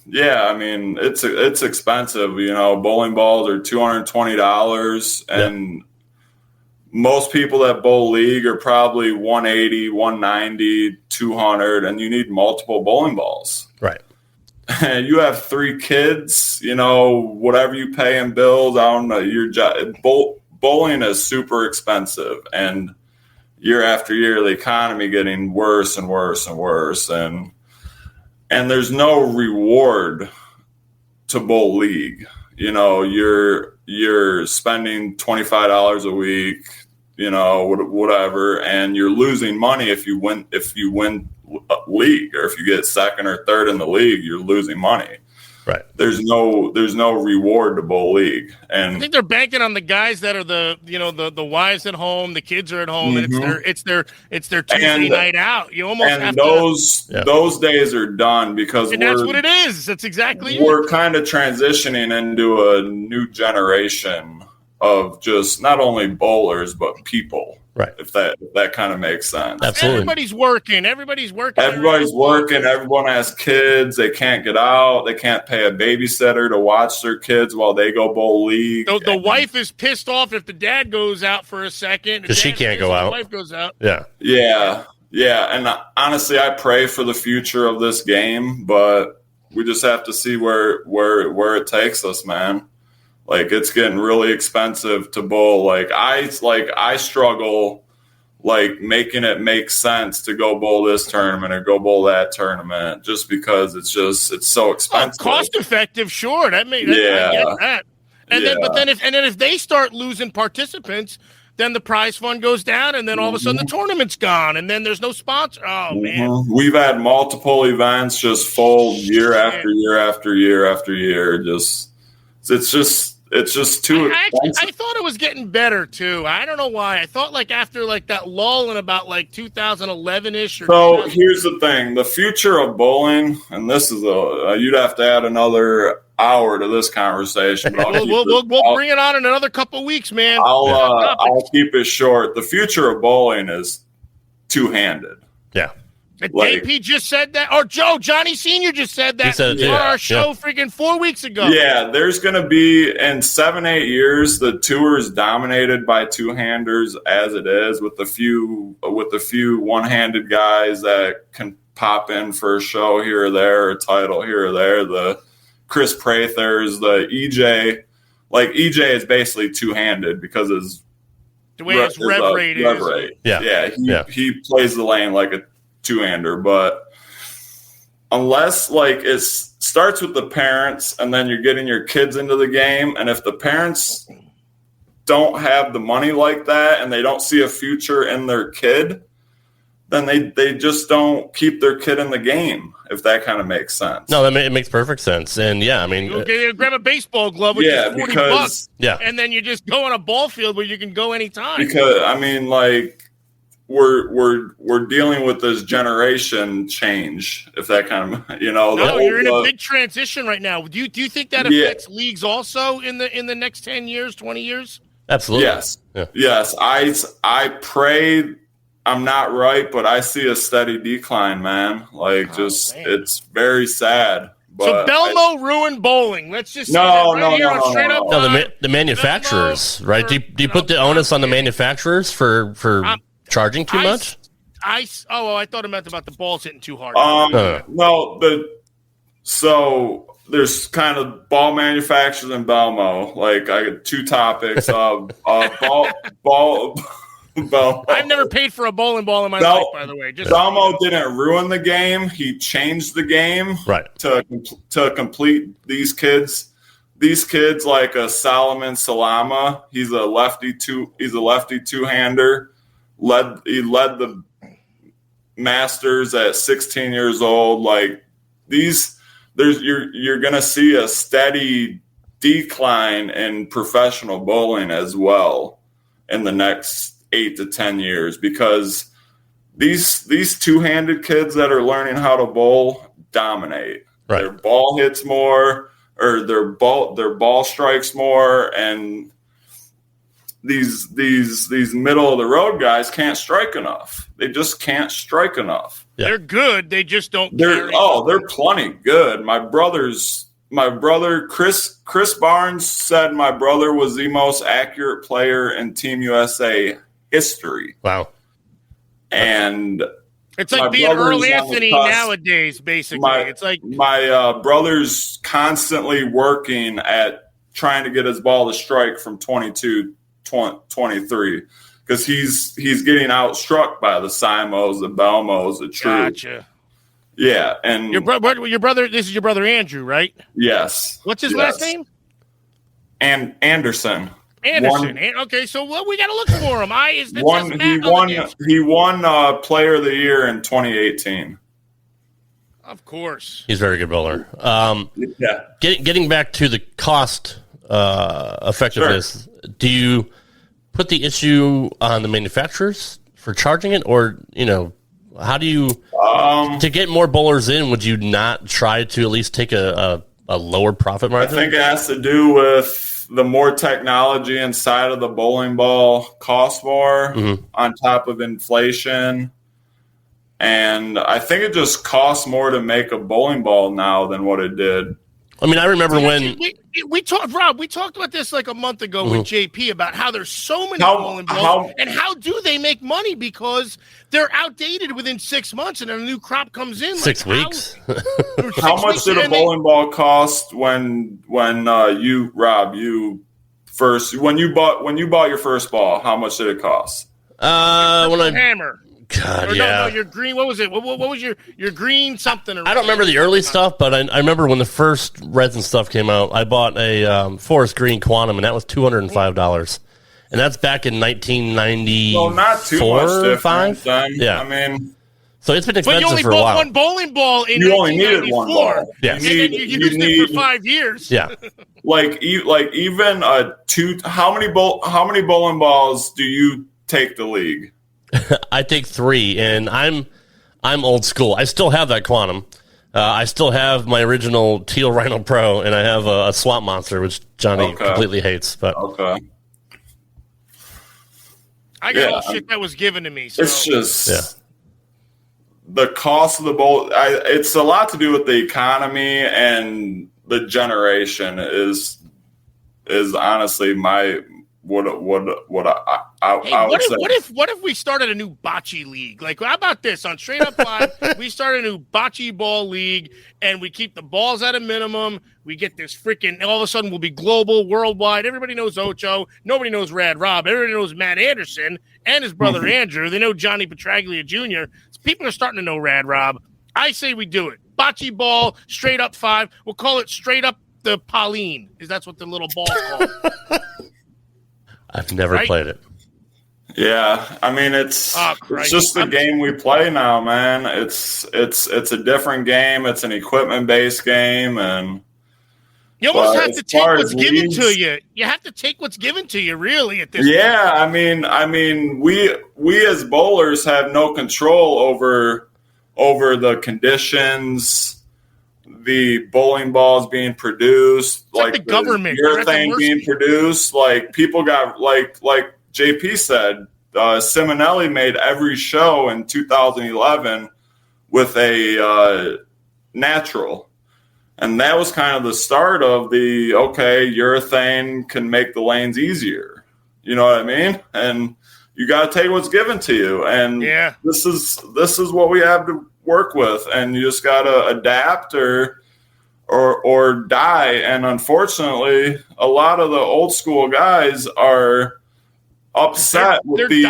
It's expensive. Bowling balls are $220, and most people that bowl league are probably 180, 190, 200, and you need multiple bowling balls. Right. And you have 3 kids, whatever you pay in bills, I don't know. Bowling is super expensive, and year after year, the economy getting worse and worse and worse, and there's no reward to bowl league. You're spending $25 a week, whatever, and you're losing money if you win league, or if you get second or third in the league, you're losing money. Right. There's no reward to bowl league, and I think they're banking on the guys that are the wives at home, the kids are at home, and it's their Tuesday night out. You almost have those days are done, because that's what it is. That's exactly we're kind of transitioning into a new generation of just not only bowlers but people. Right. If that kind of makes sense. Absolutely. Everybody's working. Everybody's working. Everyone has kids. They can't get out. They can't pay a babysitter to watch their kids while they go bowl league. The wife is pissed off if the dad goes out for a second. Because she can't go out. The wife goes out. Yeah. And honestly, I pray for the future of this game, but we just have to see where it takes us, man. Like, it's getting really expensive to bowl. I struggle, making it make sense to go bowl this tournament or go bowl that tournament, just because it's so expensive. Cost effective, sure. I get that. And then if they start losing participants, then the prize fund goes down, and then all of a sudden the tournament's gone, and then there's no sponsor. Oh man, we've had multiple events just fold year after year after year after year. It's just too expensive. I thought it was getting better too. I don't know why. I thought after that lull in about 2011-ish. So here's the thing: the future of bowling, and this is you'd have to add another hour to this conversation. We'll bring it on in another couple of weeks, man. I'll keep it short. The future of bowling is two-handed. Yeah. JP just said that, or Johnny Sr. just said that on our show freaking 4 weeks ago. Yeah, there's going to be, in 7-8 years, the tour is dominated by two-handers as it is, with a few one-handed guys that can pop in for a show here or there, a title here or there. The Chris Prathers, the EJ. EJ is basically two-handed because the way his rev rate is. Yeah, he plays the lane like a two-hander, but unless it starts with the parents and then you're getting your kids into the game, and if the parents don't have the money like that and they don't see a future in their kid, then they just don't keep their kid in the game, if that kind of makes sense. No, it makes perfect sense. And you grab a baseball glove with $40, and then you just go on a ball field where you can go anytime. Because we're dealing with this generation change, if that kind of you're in a big transition right now. Do you think that affects leagues also in the next 10 years, 20 years? Absolutely. Yes. I pray I'm not right, but I see a steady decline, man. It's very sad. But so Belmo ruined bowling. Let's just say the manufacturers, right? Do you put the onus on the manufacturers for charging too much? I thought it meant about the balls hitting too hard. No, so there's kind of ball manufacturers and Belmo. I got two topics. Ball. I've never paid for a bowling ball in my life, by the way. Belmo didn't ruin the game. He changed the game to complete these kids. These kids, like a Solomon Salama, he's a lefty two-hander. He led the Masters at 16 years old. You're going to see a steady decline in professional bowling as well in the next 8 to 10 years, because these two-handed kids that are learning how to bowl dominate. Right. Their ball hits more, or their ball strikes more, and these middle of the road guys can't strike enough. They just can't strike enough. Yeah. They're good. They just don't. They're plenty good. My brother Chris Barnes said my brother was the most accurate player in Team USA history. Wow. And it's like being Earl Anthony nowadays, basically. It's like my brother's constantly working at trying to get his ball to strike from 22, 23, because he's getting outstruck by the Simos, the Belmos, the True. Gotcha. Yeah, and your brother. This is your brother Andrew, right? Yes. What's his last name? And Anderson. Okay, so we got to look for him. He won Player of the Year in 2018. Of course, he's a very good bowler. Getting back to the cost effectiveness, do you put the issue on the manufacturers for charging it, or how do you to get more bowlers in? Would you not try to at least take a lower profit margin? I think it has to do with the more technology inside of the bowling ball costs more on top of inflation. And I think it just costs more to make a bowling ball now than what it did. I mean, I remember when we talked, Rob. We talked about this like a month ago with JP about how there's so many bowling balls, and how do they make money because they're outdated within 6 months, and a new crop comes in 6 weeks. How much did a bowling ball cost when you Rob when you bought your first ball? How much did it cost? Hammer. God, No, your green. What was it? What was your green something? I don't remember the early stuff, but I remember when the first resin stuff came out. I bought a Forest Green Quantum, and that was $205, and that's back in 1994. Well, not too much different then. Yeah, I mean, so it's been expensive but you only for a bought while. one bowling ball in you only needed one ball. Yeah, and then you used it for 5 years. Yeah, like even how many bowling balls do you take the league? I take 3, and I'm old school. I still have that Quantum. I still have my original Teal Rhino Pro, and I have a Swamp Monster, which Johnny completely hates. But I got all shit that was given to me. So. It's just the cost of the bowl. It's a lot to do with the economy, and the generation is honestly my. What if we started a new bocce league? Like, how about this? On Straight Up 5, we start a new bocce ball league, and we keep the balls at a minimum. We get this freaking, all of a sudden we'll be global, worldwide. Everybody knows Ocho. Nobody knows Rad Rob. Everybody knows Matt Anderson and his brother Andrew. They know Johnny Petraglia Jr. So people are starting to know Rad Rob. I say we do it. Bocce ball, Straight Up 5. We'll call it Straight Up the Pauline, because that's what the little ball's called. I've never played it. Yeah, I mean it's just the game we play now, man. It's a different game. It's an equipment-based game, and you almost have to take what's given to you. You have to take what's given to you, really. At this point. I mean, we as bowlers have no control over the conditions. The bowling balls being produced, it's like the government, urethane being produced, like people got like JP said, Simonelli made every show in 2011 with a natural, and that was kind of the start of the urethane can make the lanes easier. You know what I mean? And you got to take what's given to you, and this is what we have to work with, and you just got to adapt or die. And unfortunately, a lot of the old school guys are upset with the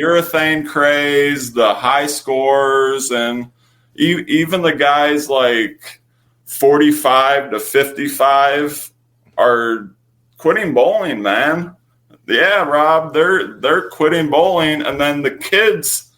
urethane craze, the high scores, and even the guys like 45 to 55 are quitting bowling, man. Yeah, Rob, they're quitting bowling, and then the kids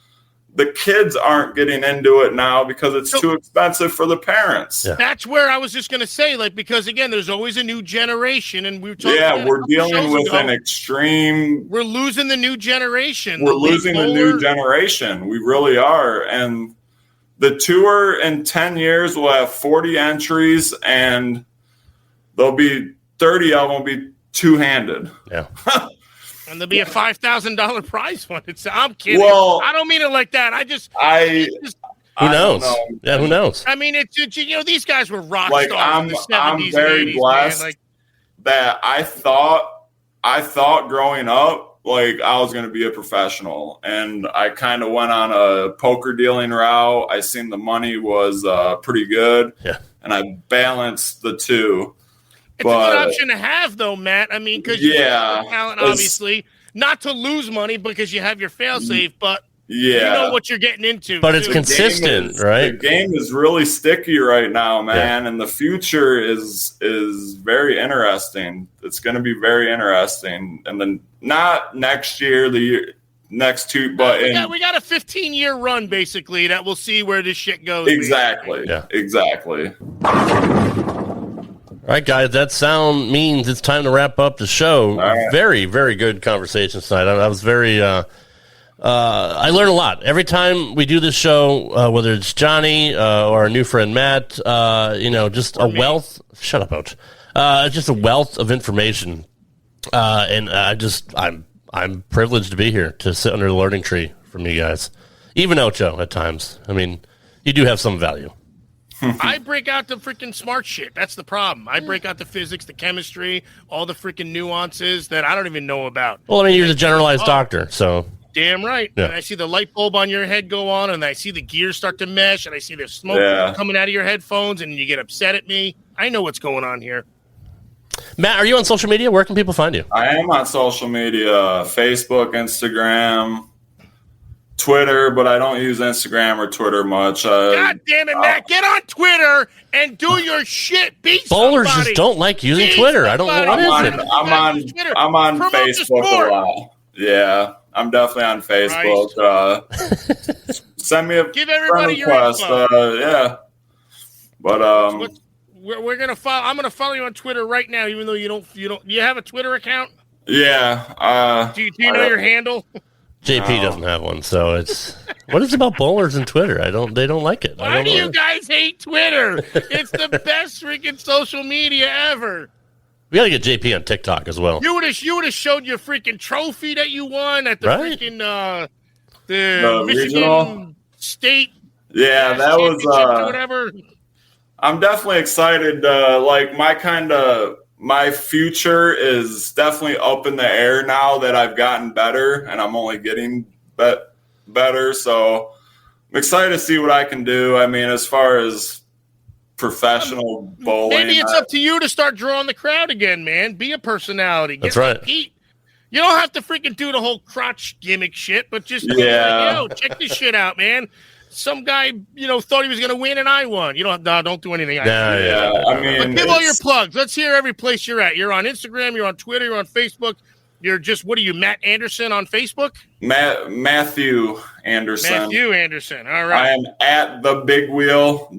aren't getting into it now because it's too expensive for the parents. Yeah. That's where I was just going to say, because again, there's always a new generation, and we're dealing with an extreme. We're losing the new generation. We're losing the new generation. We really are, and the tour in 10 years will have 40 entries, and there'll be 30 of them will be two-handed. Yeah. And there'll be a $5,000 prize fund. I'm kidding. Well, I don't mean it like that. Who knows? Yeah, who knows? I mean, these guys were rock stars in the 70s I'm very and 80s, blessed that I thought growing up, I was going to be a professional, and I kind of went on a poker dealing route. I seen the money was pretty good, and I balanced the two. It's a good option to have, though, Matt. I mean, because you have the talent, obviously, not to lose money because you have your fail-safe, but you know what you're getting into. But it's consistent, right? The game is really sticky right now, man, and the future is very interesting. It's going to be very interesting, and then not next year, the year next two, but we got a 15-year run basically that we'll see where this shit goes. Exactly. Basically. Yeah. Exactly. All right, guys, that sound means it's time to wrap up the show. Right. Very, very good conversation tonight. I was very, I learned a lot. Every time we do this show, whether it's Johnny or our new friend Matt, just a wealth. Shut up, Ouch. just a wealth of information. And I'm privileged to be here to sit under the learning tree from you guys. Even Ocho at times. I mean, you do have some value. I break out the freaking smart shit. That's the problem. I break out the physics, the chemistry, all the freaking nuances that I don't even know about. Well, I mean, you're the generalized doctor, so. Damn right. Yeah. And I see the light bulb on your head go on, and I see the gears start to mesh, and I see the smoke coming out of your headphones, and you get upset at me. I know what's going on here. Matt, are you on social media? Where can people find you? I am on social media, Facebook, Instagram, Twitter, but I don't use Instagram or Twitter much. God damn it, Matt. Get on Twitter and do your shit. Beat Bowlers somebody. just don't like using Twitter. I don't know what is it. I'm on Facebook a lot. Yeah, I'm definitely on Facebook. Send me a Give everybody friend request. your But we're gonna follow. I'm gonna follow you on Twitter right now, even though you don't. You have a Twitter account? Yeah. Do you know your handle? JP doesn't have one, so it's what is it about bowlers and Twitter? They don't like it. Why do you guys hate Twitter? It's the best freaking social media ever. We gotta get JP on TikTok as well. You would have showed your freaking trophy that you won at the freaking the Michigan regional? State. Yeah, that was or whatever. I'm definitely excited. My future is definitely up in the air now that I've gotten better, and I'm only getting better. So I'm excited to see what I can do. I mean, as far as professional bowling, maybe it's up to you to start drawing the crowd again, man. Be a personality. That's right. You don't have to freaking do the whole crotch gimmick shit, but just check this shit out, man. Some guy, thought he was going to win, and I won. Don't do anything. I mean, but give all your plugs. Let's hear every place you're at. You're on Instagram. You're on Twitter. You're on Facebook. You're just, what are you, Matt Anderson on Facebook? Matthew Anderson. Matthew Anderson. All right. I am at the Big Wheel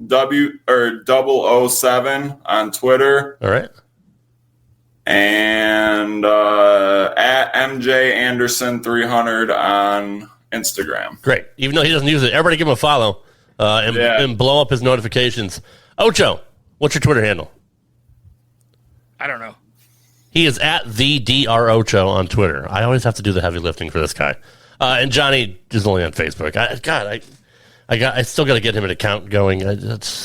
007 on Twitter. All right. And at MJ Anderson 300 on Instagram. Great. Even though he doesn't use it, everybody give him a follow and blow up his notifications. Ocho, what's your Twitter handle? I don't know. He is at the Dr. Ocho on Twitter. I always have to do the heavy lifting for this guy. And Johnny is only on Facebook. I still got to get him an account going.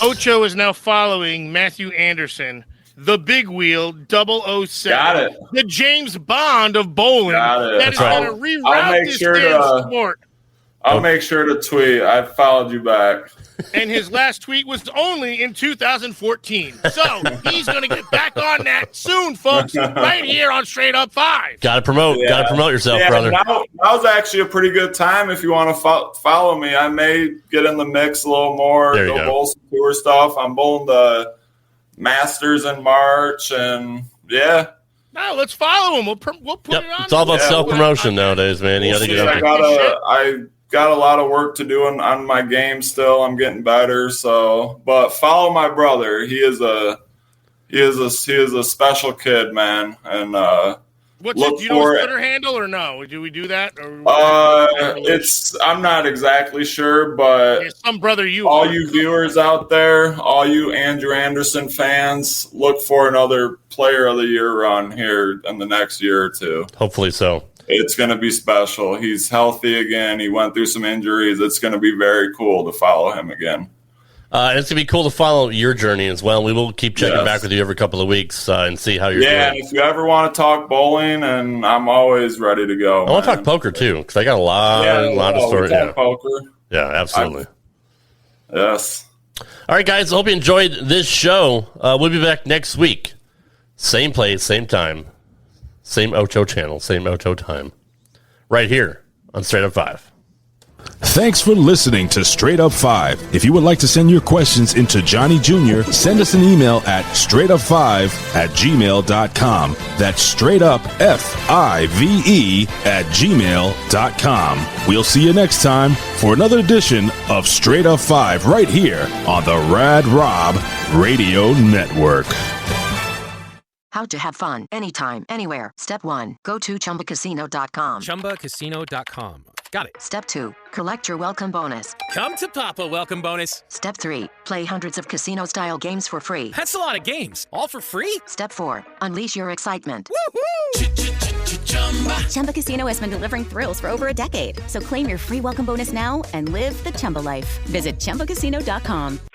Ocho is now following Matthew Anderson, the Big Wheel 007. Got it. The James Bond of bowling. Got it. That is going to reroute this damn sport. I'll make sure to tweet. I followed you back. And his last tweet was only in 2014. So he's going to get back on that soon, folks, right here on Straight Up 5. Got to promote. Got to promote yourself, brother. Now's actually a pretty good time if you want to follow me. I may get in the mix a little more. There you go. Bowl some tour stuff. I'm bowling the Masters in March, and No, let's follow him. We'll put it on. It's all about self-promotion nowadays, man. You got to get out there. I got a lot of work to do on my game still. I'm getting better, but follow my brother. He is a special kid, man. And do you know his Twitter handle or no? Do we do that? I'm not exactly sure, but some brother all you viewers out there, all you Andrew Anderson fans, look for another Player of the Year run here in the next year or two. Hopefully so. It's going to be special. He's healthy again. He went through some injuries. It's going to be very cool to follow him again. And it's going to be cool to follow your journey as well. We will keep checking back with you every couple of weeks and see how you're doing. Yeah, if you ever want to talk bowling, and I'm always ready to go. I want to talk poker, too, because I got a lot of stories. Poker. Yeah, absolutely. Yes. All right, guys, I hope you enjoyed this show. We'll be back next week. Same place, same time. Same Ocho channel, same Ocho time. Right here on Straight Up 5. Thanks for listening to Straight Up 5. If you would like to send your questions into Johnny Jr., send us an email at straightup5@gmail.com. That's straight up FIVE@gmail.com. We'll see you next time for another edition of Straight Up 5 right here on the Rad Rob Radio Network. How to have fun anytime, anywhere. Step 1. Go to ChumbaCasino.com. ChumbaCasino.com. Got it. Step 2, collect your welcome bonus. Come to Papa welcome bonus. Step 3, play hundreds of casino-style games for free. That's a lot of games. All for free? Step 4, unleash your excitement. Chumba Casino has been delivering thrills for over a decade. So claim your free welcome bonus now and live the Chumba life. Visit ChumbaCasino.com.